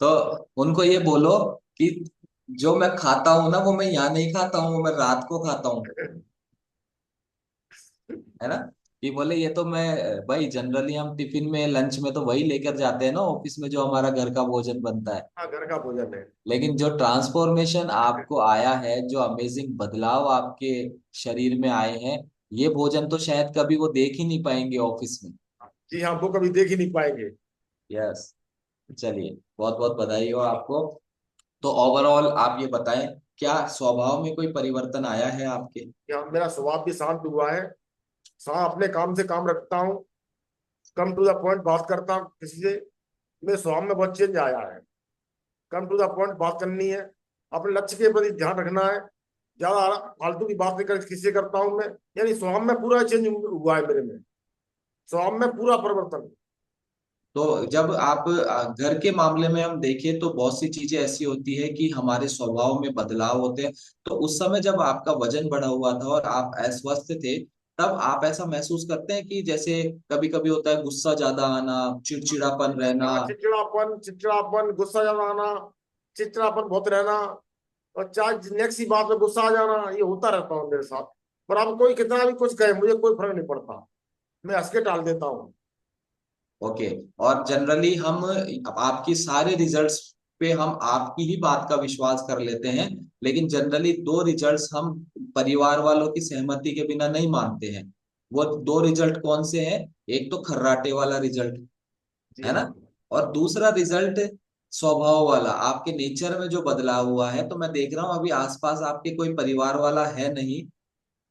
तो उनको ये बोलो कि जो मैं खाता हूं ना वो मैं यहाँ नहीं खाता हूँ, वो मैं रात को खाता हूँ, है ना। कि बोले ये तो मैं भाई जनरली हम टिफिन में लंच में तो वही लेकर जाते हैं ना ऑफिस में, जो हमारा घर का भोजन बनता है। हाँ घर का भोजन है। लेकिन जो ट्रांसफॉर्मेशन आपको आया है, जो अमेजिंग बदलाव आपके शरीर में आए हैं, ये भोजन तो शायद कभी वो देख ही नहीं पाएंगे ऑफिस में। जी हाँ, वो कभी देख ही नहीं पाएंगे। यस। चलिए, बहुत बहुत बधाई हो आपको। तो ओवरऑल आप ये बताएं, क्या स्वभाव में कोई परिवर्तन आया है आपके? यहाँ मेरा स्वभाव भी शांत हुआ है। अपने काम से काम रखता हूँ, कम टू द पॉइंट बात करता हूँ किसी से। मेरे स्वभाव में बहुत चेंज आया है। कम टू द पॉइंट बात करनी है, अपने लक्ष्य के प्रति ध्यान रखना है। ज्यादा फालतू की बात नहीं कर किसी से करता हूँ मैं। यानी स्वभाव में पूरा चेंज हुआ है मेरे में, स्वभाव में पूरा परिवर्तन। तो जब आप घर के मामले में हम देखें तो बहुत सी चीजें ऐसी होती है कि हमारे स्वभाव में बदलाव होते हैं। तो उस समय जब आपका वजन बढ़ा हुआ था और आप अस्वस्थ थे, तब आप ऐसा महसूस करते हैं कि जैसे कभी कभी होता है गुस्सा ज्यादा आना, चिड़चिड़ापन रहना? हाँ, चिड़चिड़ापन चिड़चिड़ापन, गुस्सा ज्यादा आना, चिड़चिड़ापन बहुत रहना, और चाहे नेक्स्ट ही बात में गुस्सा आ जाना, ये होता रहता हूँ मेरे साथ। पर अब कोई कितना भी कुछ कहे मुझे कोई फर्क नहीं पड़ता, मैं हंस के टाल देता हूँ। ओके। और जनरली हम आपकी सारे रिजल्ट्स पे हम आपकी ही बात का विश्वास कर लेते हैं, लेकिन जनरली दो रिजल्ट्स हम परिवार वालों की सहमति के बिना नहीं मानते हैं। वो दो रिजल्ट कौन से हैं? एक तो खर्राटे वाला रिजल्ट, जी है हाँ। ना, और दूसरा रिजल्ट स्वभाव वाला, आपके नेचर में जो बदलाव हुआ है। तो मैं देख रहा हूँ अभी आसपास आपके कोई परिवार वाला है नहीं,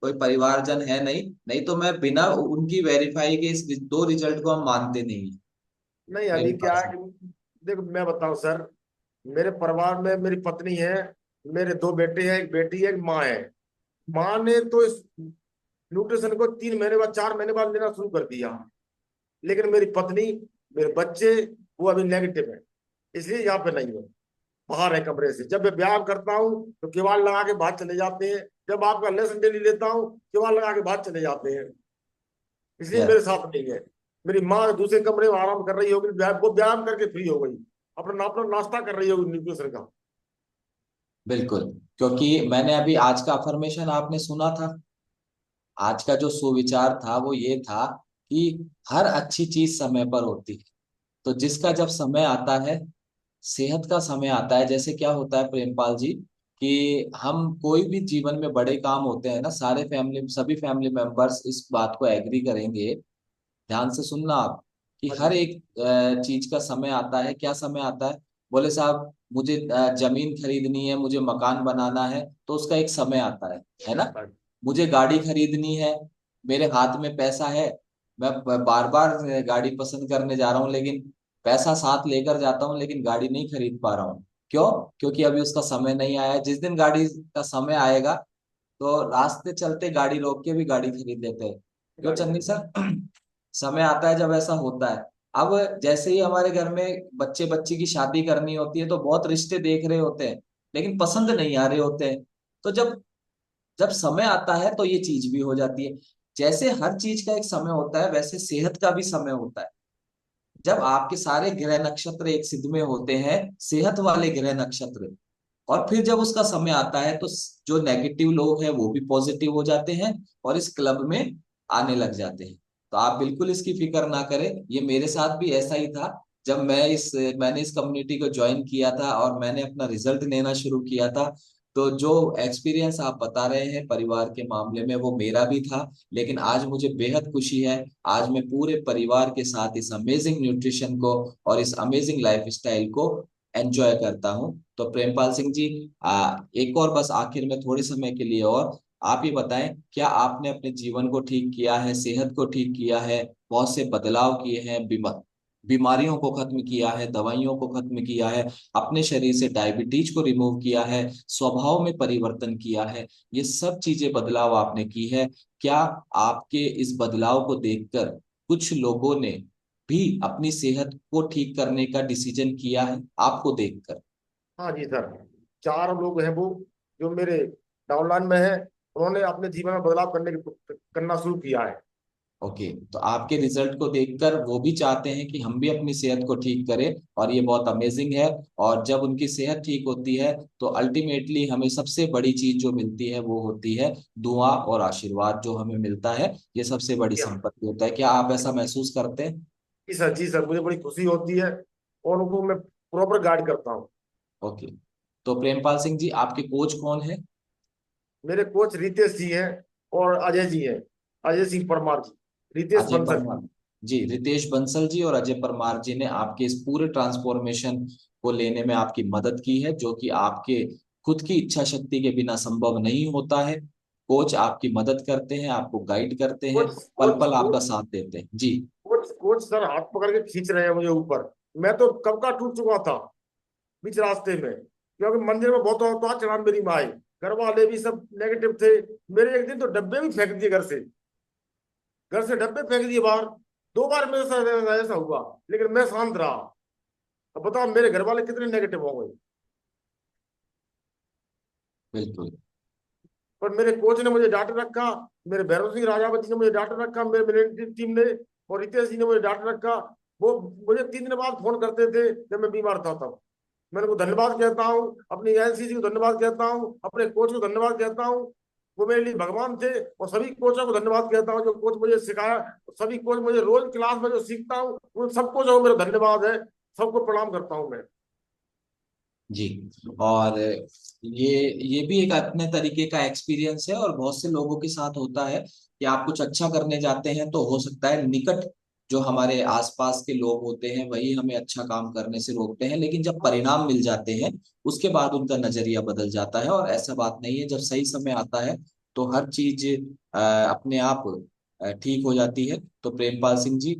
कोई परिवारजन है नहीं, नहीं तो मैं बिना उनकी वेरीफाई के इस दो रिजल्ट को हम मानते नहीं हैं। नहीं अभी प्रेम क्या पास। है कि देखो मैं बताऊं सर, मेरे परिवार में मेरी पत्नी है, मेरे दो बेटे हैं, एक बेटी है, एक माँ है। माँ ने तो इस न्यूट्रिशन को 3 महीने बाद 4 महीने बाद लेना शुरू कर दिया। लेकिन मेरी पत्नी, मेरे बच्चे, वो अभी नेगेटिव है, इसलिए यहाँ पे नहीं है। बाहर है कमरे से। जब मैं व्यायाम करता हूँ तो केवाड़ लगा के बाहर चले जाते हैं। जब आपका लेसन डेली लेता हूँ केवाड़ लगा के बाहर चले जाते हैं, इसलिए यस। मेरे साथ नहीं है। मेरी माँ दूसरे कमरे में आराम कर रही होगी, वो व्यायाम करके फ्री हो गई, अपना अपना नाश्ता कर रही होगी न्यूट्रिशन का। बिल्कुल। क्योंकि मैंने अभी आज का अफर्मेशन आपने सुना था, आज का जो सुविचार था वो ये था कि हर अच्छी चीज समय पर होती है। तो जिसका जब समय आता है, सेहत का समय आता है, जैसे क्या होता है प्रेमपाल जी, कि हम कोई भी जीवन में बड़े काम होते हैं ना, सारे फैमिली सभी फैमिली मेंबर्स इस बात को एग्री करेंगे, ध्यान से सुनना आप, कि हाँ हर जी। एक चीज का समय आता है। क्या समय आता है? बोले साहब मुझे जमीन खरीदनी है, मुझे मकान बनाना है, तो उसका एक समय आता है ना। हाँ मुझे गाड़ी खरीदनी है, मेरे हाथ में पैसा है, मैं बार बार गाड़ी पसंद करने जा रहा हूँ, लेकिन पैसा साथ लेकर जाता हूँ लेकिन गाड़ी नहीं खरीद पा रहा हूँ। क्यों? क्योंकि अभी उसका समय नहीं आया है। जिस दिन गाड़ी का समय आएगा तो रास्ते चलते गाड़ी रोक के भी गाड़ी खरीद लेते हैं। क्यों गाड़ी चंदी खरीद। सर? समय आता है जब ऐसा होता है। अब जैसे ही हमारे घर में बच्चे बच्ची की शादी करनी होती है तो बहुत रिश्ते देख रहे होते हैं, लेकिन पसंद नहीं आ रहे होते हैं। तो जब जब समय आता है तो ये चीज भी हो जाती है। जैसे हर चीज का एक समय होता है, वैसे सेहत का भी समय होता है। जब आपके सारे ग्रह नक्षत्र एक सिद्ध में होते हैं, सेहत वाले ग्रह नक्षत्र, और फिर जब उसका समय आता है तो जो नेगेटिव लोग हैं वो भी पॉजिटिव हो जाते हैं और इस क्लब में आने लग जाते हैं। तो आप बिल्कुल इसकी फिक्र ना करें, ये मेरे साथ भी ऐसा ही था। जब मैंने इस कम्युनिटी को ज्वाइन किया था और मैंने अपना रिजल्ट लेना शुरू किया था, तो जो एक्सपीरियंस आप बता रहे हैं परिवार के मामले में वो मेरा भी था। लेकिन आज मुझे बेहद खुशी है, आज मैं पूरे परिवार के साथ इस अमेजिंग न्यूट्रिशन को और इस अमेजिंग लाइफ स्टाइल को एंजॉय करता हूँ। तो प्रेमपाल सिंह जी, एक और बस आखिर में थोड़े समय के लिए और आप ये बताएं, क्या आपने अपने जीवन को ठीक किया है, सेहत को ठीक किया है, बहुत से बदलाव किए हैं, बीमारियों को खत्म किया है, दवाइयों को खत्म किया है, अपने शरीर से डायबिटीज को रिमूव किया है, स्वभाव में परिवर्तन किया है, ये सब चीजें बदलाव आपने की है? क्या आपके इस बदलाव को देखकर कुछ लोगों ने भी अपनी सेहत को ठीक करने का डिसीजन किया है आपको देखकर? हाँ जी सर, 4 लोग हैं वो जो मेरे डाउनलाइन में है, उन्होंने अपने जीवन में बदलाव करना शुरू किया है। ओके, तो आपके रिजल्ट को देखकर वो भी चाहते हैं कि हम भी अपनी सेहत को ठीक करें, और ये बहुत अमेजिंग है। और जब उनकी सेहत ठीक होती है तो अल्टीमेटली हमें सबसे बड़ी चीज जो मिलती है वो होती है दुआ और आशीर्वाद जो हमें मिलता है। ये सबसे बड़ी जी हाँ। संपत्ति होता है। क्या आप ऐसा महसूस करते हैं? जी सर, जी सर, मुझे बड़ी खुशी होती है और उनको मैं प्रॉपर गाइड करता हूँ। ओके, तो प्रेमपाल सिंह जी, आपके कोच कौन है? मेरे कोच रितेश जी हैं और अजय जी हैं, अजय सिंह परमार जी, रितेश अजय बंसल। परमार जी, रितेश बंसल जी और अजय परमार जी ने आपके इस पूरे ट्रांसफॉर्मेशन को लेने में आपकी मदद की है, जो कि आपके खुद की इच्छा शक्ति के बिना संभव नहीं होता है। कोच आपकी मदद करते हैं, आपको गाइड करते हैं, कोच पल कोच पल आपका कोच साथ देते हैं जी। कोच सर हाथ पकड़ के खींच रहे हैं मुझे ऊपर। मैं तो कब का टूट चुका था बीच रास्ते में, क्योंकि मंदिर में बहुत उतार चढ़ाव मेरी माई, घर वाले भी सब नेगेटिव थे। मेरे एक दिन तो डब्बे भी फेंक दिए घर से, घर से डब्बे फेंक दिए बाहर। 2 बार मेरे साथ ऐसा हुआ, लेकिन मैं शांत रहा। अब बताओ मेरे घर वाले कितने नेगेटिव हो गए। बिल्कुल। पर मेरे कोच ने मुझे डांट रखा, मेरे भैरव सिंह राजावती ने मुझे डांट रखा, मेरे मेरे टीम ने, और रितेश जी ने मुझे डांट रखा। वो मुझे 3 दिन बाद फोन करते थे जब मैं बीमार था तब। मैं उनको धन्यवाद कहता हूँ, अपनी एनसीसी को धन्यवाद कहता हूँ, अपने कोच को धन्यवाद कहता हूँ। वो मेरे लिए भगवान थे। और सभी कोचों को धन्यवाद कहता हूँ जो कोच मुझे सिखाया। सभी कोच मुझे रोज क्लास में जो सीखता हूँ उन सब कोचों को मेरा धन्यवाद है। सबको प्रणाम करता हूँ मैं। जी, और ये भी एक अपने तरीके का एक्सपीरियंस है, और बहुत से लोगों के साथ होता है कि आप कुछ अच्छा करने जाते हैं तो हो सकता है निकट जो हमारे आसपास के लोग होते हैं वही हमें अच्छा काम करने से रोकते हैं, लेकिन जब परिणाम मिल जाते हैं उसके बाद उनका नजरिया बदल जाता है। और ऐसा बात नहीं है, जब सही समय आता है तो हर चीज अपने आप ठीक हो जाती है। तो प्रेमपाल सिंह जी,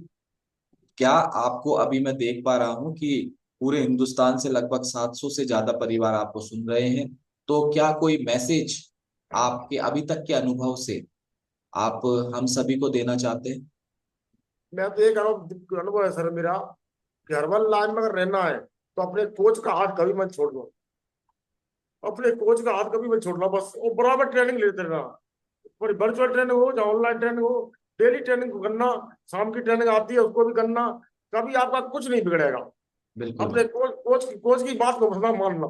क्या आपको, अभी मैं देख पा रहा हूँ कि पूरे हिंदुस्तान से लगभग 700 से ज्यादा परिवार आपको सुन रहे हैं, तो क्या कोई मैसेज आपके अभी तक के अनुभव से आप हम सभी को देना चाहते हैं? मैं तो एक अनुभव है सर मेरा, कि हर्बल लाइन में अगर रहना है तो अपने कोच का हाथ कभी मत छोड़ दो। अपने कोच का हाथ कभी मत छोड़ना, बस वो बराबर ट्रेनिंग लेते रहना। पर वर्चुअल ट्रेनिंग हो चाहे ऑनलाइन ट्रेनिंग हो, डेली ट्रेनिंग को करना। शाम की ट्रेनिंग आती है उसको भी करना। कभी आपका कुछ नहीं बिगड़ेगा। बिल्कुल। अपने कोच की बात को सदा मानना।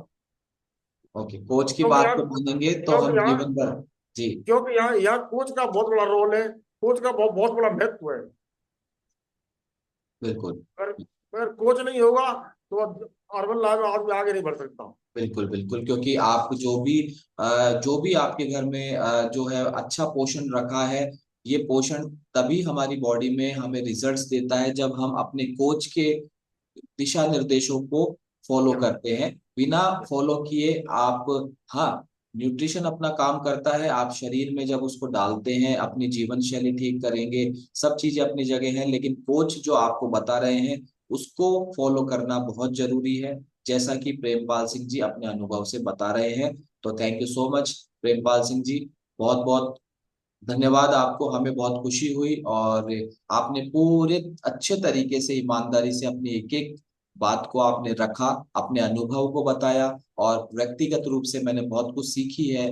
ओके, कोच की क्योंकि बात यहाँ को मानेंगे तो क्योंकि हम यहाँ जीवन भर। जी। क्योंकि यहाँ कोच का बहुत बड़ा रोल है। कोच का बहुत बड़ा महत्व है। बिल्कुल अगर अगर कोच नहीं होगा तो अर्बन लाइफ में आदमी आगे नहीं बढ़ सकता। बिल्कुल बिल्कुल, क्योंकि आप जो भी आपके घर में जो है अच्छा पोषण रखा है, ये पोषण तभी हमारी बॉडी में हमें रिजल्ट्स देता है जब हम अपने कोच के दिशा निर्देशों को फॉलो यहाँ करते हैं। बिना फॉलो किए आप, हाँ, न्यूट्रिशन अपना काम करता है, आप शरीर में जब उसको डालते हैं अपनी जीवन शैली ठीक करेंगे, सब चीजें अपनी जगह हैं, लेकिन कोच जो आपको बता रहे हैं उसको फॉलो करना बहुत जरूरी है, जैसा कि प्रेमपाल सिंह जी अपने अनुभव से बता रहे हैं। तो thank you so much Prempal Singh ji, बहुत बहुत धन्यवाद आपको, हमें बहुत खुशी हुई। और आपने पूरे अच्छे तरीके से ईमानदारी से अपनी एक एक बात को आपने रखा, अपने अनुभव को बताया, और व्यक्तिगत रूप से मैंने बहुत कुछ सीखी है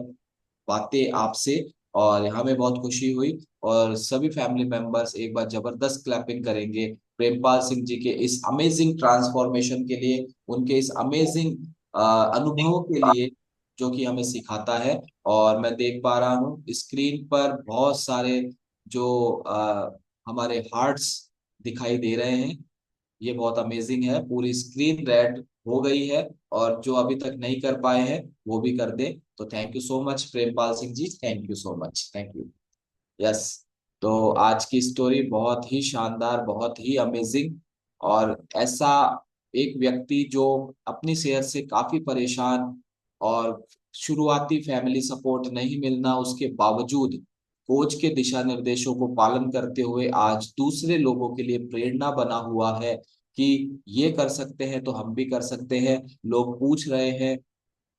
बातें आपसे, और हमें बहुत खुशी हुई। और सभी फैमिली मेंबर्स एक बार जबरदस्त क्लैपिंग करेंगे प्रेमपाल सिंह जी के इस अमेजिंग ट्रांसफॉर्मेशन के लिए, उनके इस अमेजिंग अनुभवों के लिए जो कि हमें सिखाता है। और मैं देख पा रहा हूँ स्क्रीन पर बहुत सारे जो हमारे हार्ट्स दिखाई दे रहे हैं, ये बहुत अमेजिंग है, पूरी स्क्रीन रेड हो गई है। और जो अभी तक नहीं कर पाए हैं वो भी कर दे। तो thank you so much Prempal Singh ji, thank you so much, thank you. Yes, तो आज की स्टोरी बहुत ही शानदार, बहुत ही अमेजिंग। और ऐसा एक व्यक्ति जो अपनी सेहत से काफी परेशान, और शुरुआती फैमिली सपोर्ट नहीं मिलना उसके बावजूद कोच के दिशा निर्देशों को पालन करते हुए आज दूसरे लोगों के लिए प्रेरणा बना हुआ है कि ये कर सकते हैं तो हम भी कर सकते हैं। लोग पूछ रहे हैं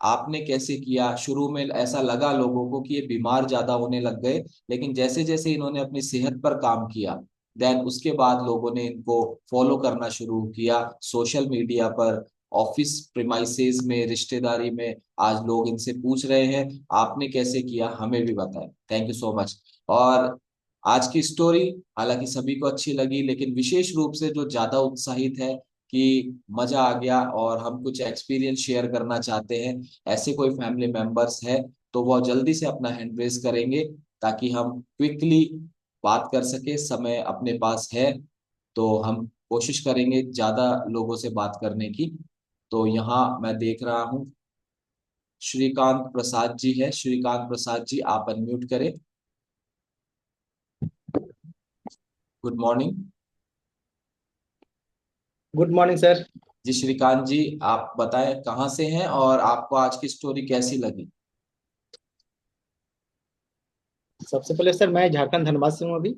आपने कैसे किया, शुरू में ऐसा लगा लोगों को कि ये बीमार ज्यादा होने लग गए, लेकिन जैसे जैसे इन्होंने अपनी सेहत पर काम किया देन उसके बाद लोगों ने इनको फॉलो करना शुरू किया सोशल मीडिया पर, ऑफिस प्रेमाइसेस में, रिश्तेदारी में। आज लोग इनसे पूछ रहे हैं आपने कैसे किया, हमें भी बताएं। Thank you so much. और आज की स्टोरी हालांकि सभी को अच्छी लगी, लेकिन विशेष रूप से जो ज्यादा उत्साहित है कि मजा आ गया और हम कुछ एक्सपीरियंस शेयर करना चाहते हैं, ऐसे कोई फैमिली मेंबर्स है तो वो जल्दी से अपना हैंड रेज करेंगे ताकि हम क्विकली बात कर सके। समय अपने पास है तो हम कोशिश करेंगे ज्यादा लोगों से बात करने की। तो यहाँ मैं देख रहा हूँ श्रीकांत प्रसाद जी है। श्रीकांत प्रसाद जी आप अनम्यूट करें। Good morning. Good morning sir. जी श्रीकांत जी आप बताएं कहाँ से हैं और आपको आज की स्टोरी कैसी लगी। सबसे पहले सर मैं झारखंड धनबाद से हूँ अभी।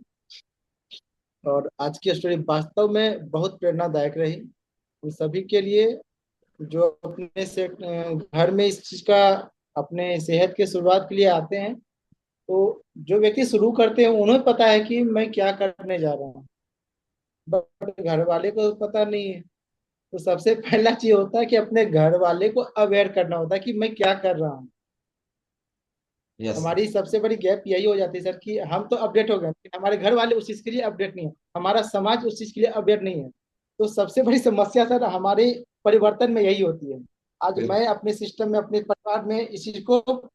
और आज की स्टोरी वास्तव में बहुत प्रेरणादायक रही उन सभी के लिए जो अपने से घर में इस चीज का अपने सेहत के शुरुआत के लिए आते हैं। तो जो व्यक्ति शुरू करते हैं उन्हें पता है कि मैं क्या करने जा रहा हूँ, बट घर वाले को पता नहीं है। तो सबसे पहला चीज होता है कि अपने घर वाले को अवेयर करना होता है कि मैं क्या कर रहा हूँ। यस। हमारी सबसे बड़ी गैप यही हो जाती है सर कि हम तो अपडेट हो गए लेकिन हमारे घर वाले उस चीज के लिए अपडेट नहीं है, हमारा समाज उस चीज के लिए अपडेट नहीं है। तो सबसे बड़ी समस्या सर हमारे परिवर्तन में यही होती है। आज बिल्कुल। मैं अपने सिस्टम में अपने परिवार में इस चीज को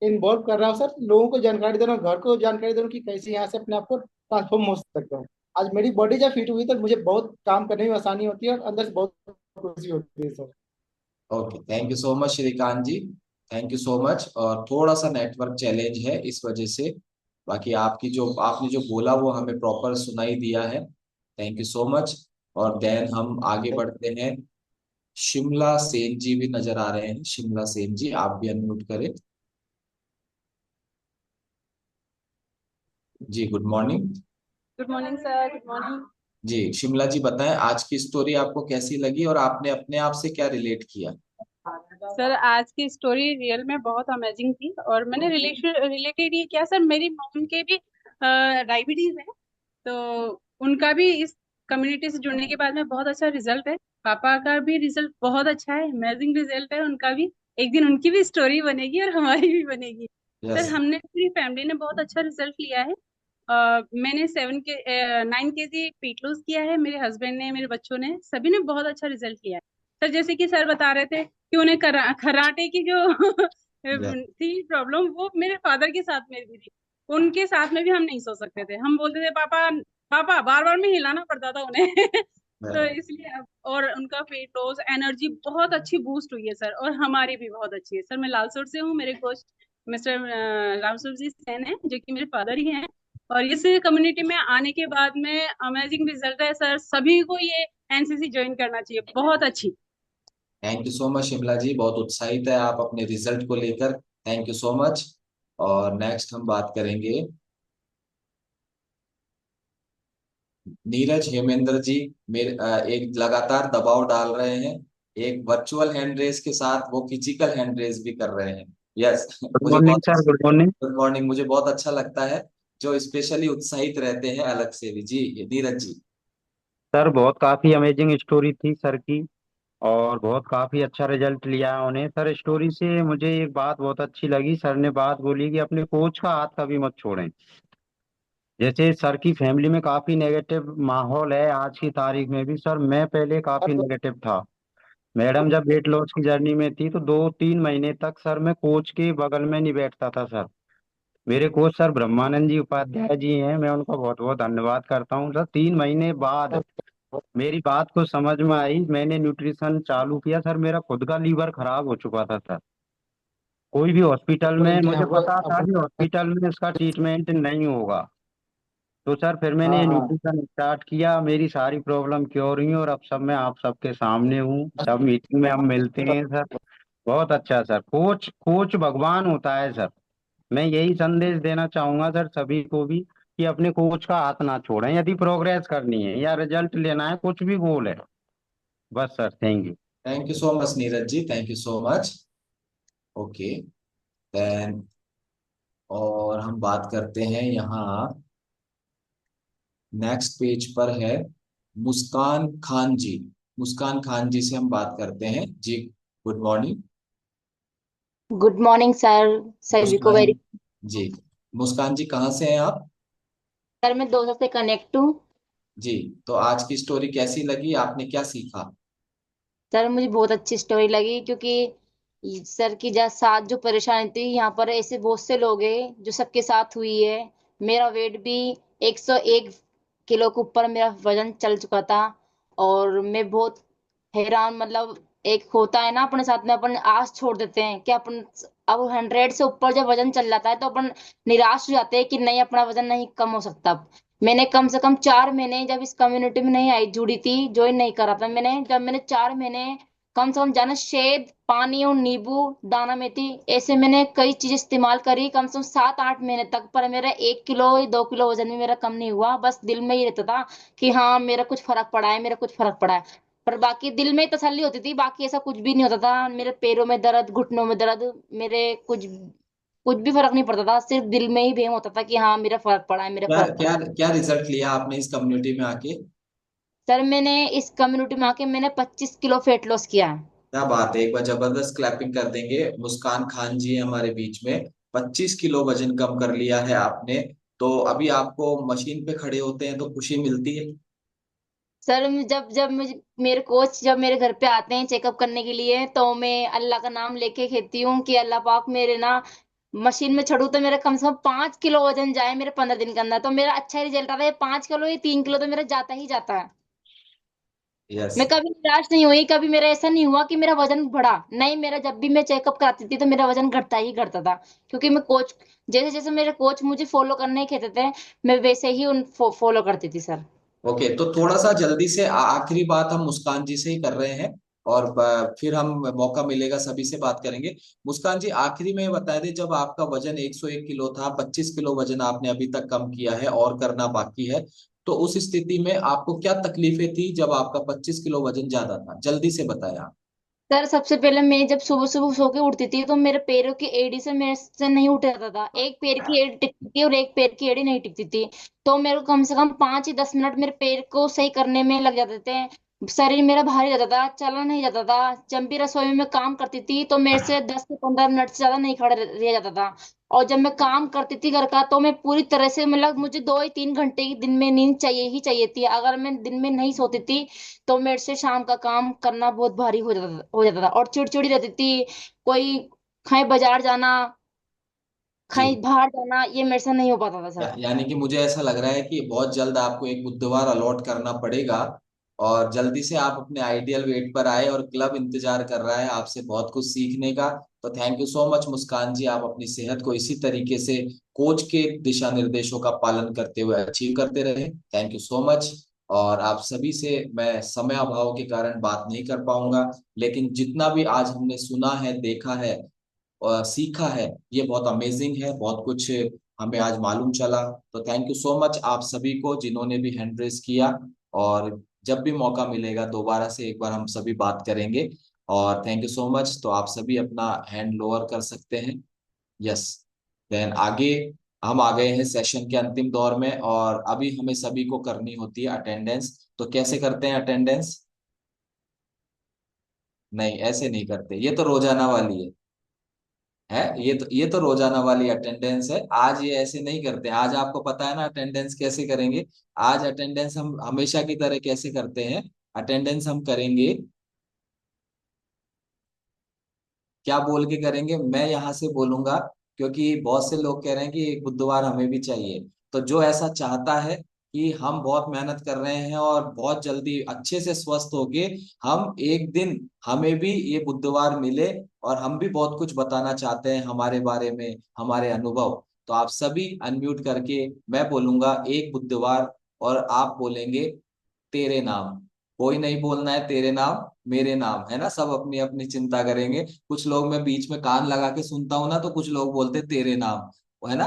इन्वॉल्व कर रहा हूँ सर, लोगों को जानकारी दे रहा हूँ, घर को जानकारी दे रहा हूँ कि कैसे यहाँ से अपने आप को ट्रांसफॉर्म हो सकता है। आज मेरी बॉडी जब फिट हुई तो मुझे बहुत काम करने में आसानी होती है और अंदर से बहुत खुशी होती है sir. Okay thank you so much Shrikant ji. Thank you so much. और थोड़ा सा नेटवर्क चैलेंज है इस वजह से, बाकी आपकी जो आपने जो बोला वो हमें प्रॉपर सुनाई दिया है। Thank you so much. और देन हम आगे बढ़ते हैं। शिमला सेन जी भी नजर आ रहे हैं। शिमला सेन जी आप भी अनम्यूट करें। जी good morning. Good morning sir. Good morning. जी शिमला जी बताएं आज की स्टोरी आपको कैसी लगी और आपने अपने आप से क्या रिलेट किया। सर आज की स्टोरी रियल में बहुत अमेजिंग थी और मैंने रिलेटेड ये किया सर, मेरी मॉम के भी डायबिटीज है तो उनका भी इस कम्युनिटी से जुड़ने के बाद में बहुत अच्छा रिजल्ट है। पापा का भी रिजल्ट बहुत अच्छा है, अमेजिंग रिजल्ट है उनका भी। एक दिन उनकी भी स्टोरी बनेगी और हमारी भी बनेगी। यस। सर हमने पूरी फैमिली ने बहुत अच्छा रिजल्ट लिया है। मैंने 9 केजी वेट लूज किया है, मेरे हस्बैंड ने, मेरे बच्चों ने, सभी ने बहुत अच्छा रिजल्ट लिया है। सर जैसे कि सर बता रहे थे कि उन्हें कराटे की जो यस। थी प्रॉब्लम, वो मेरे फादर के साथ में भी थी। उनके साथ में भी हम नहीं सो सकते थे, हम बोलते थे पापा पापा, बार बार में हिलाना पड़ता था उन्हें तो इसलिए अब और उनका वेट लॉस, एनर्जी बहुत अच्छी बूस्ट हुई है सर, और हमारी भी बहुत अच्छी है सर। मैं लालसोट से हूँ, मेरे कोच मिस्टर रामसुर जी सेन है जो कि मेरे फादर ही हैं। और इस कम्युनिटी में आने के बाद में अमेजिंग रिजल्ट है सर, सभी को ये एनसीसी ज्वाइन करना चाहिए, बहुत अच्छी। Thank you so much Shimla ji, बहुत उत्साहित है आप अपने रिजल्ट को लेकर। Thank you so much. और नेक्स्ट हम बात करेंगे नीरज हेमेंद्र जी। मेरे एक लगातार दबाव डाल रहे हैं, एक वर्चुअल हैंड रेस के साथ वो फिजिकल हैंड रेस भी कर रहे हैं। यस गुड मुझे मॉर्निंग बहुत sir, good morning. Good morning. मुझे बहुत अच्छा लगता है जो स्पेशली उत्साहित रहते हैं अलग से भी। जी नीरज जी। सर बहुत काफी अमेजिंग स्टोरी थी सर की, और बहुत काफी अच्छा रिजल्ट लिया है उन्हें। सर स्टोरी से मुझे एक बात बहुत अच्छी लगी, सर ने बात बोली कि अपने कोच का हाथ कभी मत छोड़ें। जैसे सर की फैमिली में काफी नेगेटिव माहौल है आज की तारीख में भी। सर मैं पहले काफी नेगेटिव था। मैडम जब वेट लॉस की जर्नी में थी तो 2-3 महीने तक सर मैं कोच के बगल में नहीं बैठता था सर। मेरे कोच सर ब्रह्मानंद जी उपाध्याय जी हैं, मैं उनका बहुत बहुत धन्यवाद करता हूँ। सर 3 महीने बाद मेरी बात को समझ में आई, मैंने न्यूट्रिशन चालू किया। सर मेरा खुद का लीवर खराब हो चुका था सर। कोई भी हॉस्पिटल पर में उनके मुझे यहाँ पता था अपन। कि हॉस्पिटल में इसका ट्रीटमेंट नहीं होगा। तो सर फिर हाँ मैंने हाँ। न्यूट्रिशन स्टार्ट किया, मेरी सारी प्रॉब्लम क्योर हुई और अब सब मैं आप सबके सामने हूँ, सब मीटिंग में हम मिलते हैं सर। बहुत अच्छा सर, कोच कोच भगवान होता है सर। मैं यही संदेश देना चाहूंगा सर सभी को भी कि अपने कोच का हाथ ना छोड़ें यदि प्रोग्रेस करनी है या रिजल्ट लेना है, कुछ भी गोल है। बस sir, thank you. Thank you so much Neeraj ji. Thank you so much. Okay then और हम बात करते हैं यहाँ नेक्स्ट पेज पर है मुस्कान खान जी। मुस्कान खान जी से हम बात करते हैं जी। Good morning. Good morning sir. सभी को मुस्कान वेरी। जी। मुस्कान जी कहाँ से हैं आप? सर मैं 2 साल से कनेक्ट हूँ। जी। तो आज की स्टोरी कैसी लगी, आपने क्या सीखा? सर मुझे बहुत अच्छी स्टोरी लगी, क्योंकि सर की साथ जो परेशानी थी, यहाँ पर ऐसे बहुत से लोग हैं जो सबके साथ हुई है। मेरा वेट भी 101 किलो के ऊपर मेरा वजन चल चुका था। और मैं बहुत हैरान, मतलब एक होता है ना अपने साथ में, अपन आस छोड़ देते हैं कि अपन अब 100 से ऊपर जब वजन चल जाता है तो अपन निराश हो जाते हैं कि नहीं, अपना वजन नहीं कम हो सकता। मैंने कम से कम 4 महीने जब इस कम्युनिटी में नहीं आई, जुड़ी थी, ज्वाइन नहीं करा था मैंने, जब मैंने 4 महीने कम से कम जाना शहद, पानी और नींबू, दाना मेथी, ऐसे मैंने कई चीजें इस्तेमाल करी कम से कम 7-8 महीने तक, पर मेरा 1 किलो 2 किलो वजन भी मेरा कम नहीं हुआ। बस दिल में ही रहता था कि हाँ मेरा कुछ फर्क पड़ा है, मेरा कुछ फर्क पड़ा है। पर बाकी दिल में ही तसल्ली होती थी, बाकी ऐसा कुछ भी नहीं होता था। मेरे पैरों में दर्द, घुटनों में दर्द, मेरे कुछ कुछ भी फर्क नहीं पड़ता था। सिर्फ दिल में ही भेम होता था कि हाँ मेरा फर्क पड़ा है, मेरा क्या फर्क पड़ा क्या है। क्या रिजल्ट लिया आपने इस कम्युनिटी में आके? सर मैंने इस कम्युनिटी में आके मैंने 25 किलो फेट लॉस किया है। क्या बात है, एक बार जबरदस्त क्लैपिंग कर देंगे। मुस्कान खान जी हैं हमारे बीच में। 25 किलो वजन कम कर लिया है आपने। तो अभी आपको मशीन पे खड़े होते हैं तो खुशी मिलती है? सर जब जब मुझे मेरे कोच जब मेरे घर पे आते हैं चेकअप करने के लिए, तो मैं अल्लाह का नाम लेके कहती हूँ कि अल्लाह पाक मेरे ना मशीन में चढ़ू तो मेरा कम से कम 5 किलो वजन जाए मेरे 15 दिन के अंदर, तो मेरा अच्छा रिजल्ट आता है। 5 किलो या 3 किलो तो मेरा जाता ही जाता है। यस। मैं कभी निराश नहीं हुई, कभी मेरा ऐसा नहीं हुआ कि मेरा वजन बढ़ा। नहीं, मेरा जब भी मैं चेकअप कराती थी तो मेरा वजन घटता ही घटता था। क्योंकि मैं कोच, जैसे जैसे मेरे कोच मुझे फॉलो करने कहते थे, मैं वैसे ही उन फॉलो करती थी सर। ओके, तो थोड़ा सा जल्दी से आखिरी बात हम मुस्कान जी से ही कर रहे हैं। और फिर हम मौका मिलेगा सभी से बात करेंगे। मुस्कान जी आखिरी में बता दें, जब आपका वजन 101 किलो था, 25 किलो वजन आपने अभी तक कम किया है और करना बाकी है, तो उस स्थिति में आपको क्या तकलीफें थी जब आपका 25 किलो वजन ज्यादा था? जल्दी से बताया। सर सबसे पहले मैं जब सुबह सुबह सो के उठती थी तो मेरे पैरों की एड़ी से मेरे से नहीं उठ जाता था। एक पैर की एड़ी टिकती थी और एक पैर की एड़ी नहीं टिकती थी। तो मेरे को कम से कम 5 या 10 मिनट मेरे पैर को सही करने में लग जाते थे। शरीर मेरा भारी रहता था, चला नहीं जाता था। जब भी रसोई में काम करती थी तो मेरे से 10 से 15 मिनट से ज्यादा नहीं खड़ा रह जाता था। और जब मैं काम करती थी घर का, तो मैं पूरी तरह से, मतलब मुझे 2 या 3 घंटे की दिन में नींद चाहिए ही चाहिए थी। अगर मैं दिन में नहीं सोती थी तो मेरे से शाम का काम करना बहुत भारी हो जाता था और चिड़चिड़ी रहती थी। कोई कहीं बाजार जाना, जी। कहीं बाहर जाना, ये मेरे से नहीं हो पाता था सर। यानी कि मुझे ऐसा लग रहा है कि बहुत जल्द आपको एक बुधवार अलॉट करना पड़ेगा। और जल्दी से आप अपने आइडियल वेट पर आए, और क्लब इंतजार कर रहा है आपसे बहुत कुछ सीखने का। तो थैंक यू सो मच मुस्कान जी, आप अपनी सेहत को इसी तरीके से कोच के दिशा निर्देशों का पालन करते हुए अचीव करते रहे। Thank you so much. और आप सभी से मैं समय अभाव के कारण बात नहीं कर पाऊंगा, लेकिन जितना भी आज हमने सुना है, देखा है और सीखा है, ये बहुत अमेजिंग है। बहुत कुछ हमें आज मालूम चला। तो थैंक यू सो मच आप सभी को जिन्होंने भी हैंड रेस किया। और जब भी मौका मिलेगा दोबारा से एक बार हम सभी बात करेंगे। और थैंक यू सो मच। तो आप सभी अपना हैंड लोअर कर सकते हैं। यस। देन आगे हम आ गए हैं सेशन के अंतिम दौर में, और अभी हमें सभी को करनी होती है अटेंडेंस। तो कैसे करते हैं अटेंडेंस? नहीं, ऐसे नहीं करते, ये तो रोजाना वाली है। ये तो रोजाना वाली अटेंडेंस है। आज ये ऐसे नहीं करते। आज आपको पता है ना अटेंडेंस कैसे करेंगे। आज अटेंडेंस हम हमेशा की तरह कैसे करते हैं। अटेंडेंस हम करेंगे, क्या बोल के करेंगे, मैं यहाँ से बोलूंगा, क्योंकि बहुत से लोग कह रहे हैं कि एक बुधवार हमें भी चाहिए। तो जो ऐसा चाहता है कि हम बहुत मेहनत कर रहे हैं और बहुत जल्दी अच्छे से स्वस्थ होके हम एक दिन हमें भी ये बुधवार मिले, और हम भी बहुत कुछ बताना चाहते हैं हमारे बारे में, हमारे अनुभव, तो आप सभी अनम्यूट करके मैं बोलूंगा एक बुधवार, और आप बोलेंगे तेरे नाम। कोई नहीं बोलना है तेरे नाम मेरे नाम, है ना, सब अपनी अपनी चिंता करेंगे। कुछ लोग मैं बीच में कान लगा के सुनता हूं ना, तो कुछ लोग बोलते तेरे नाम, वो है ना।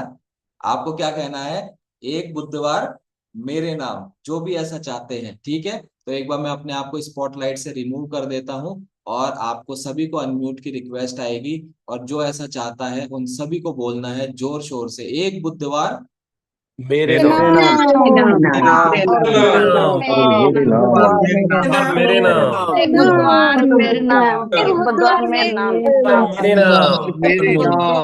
आपको क्या कहना है? एक बुधवार मेरे नाम, जो भी ऐसा चाहते हैं, ठीक है। तो एक बार मैं अपने आप को स्पॉटलाइट से रिमूव कर देता हूं, और आपको सभी को अनम्यूट की रिक्वेस्ट आएगी, और जो ऐसा चाहता है उन सभी को बोलना है जोर शोर से, एक बुधवार मेरे नाम मेरे नाम एक बुधवार मेरे नाम एक बुधवार मेरे नाम मेरे नाम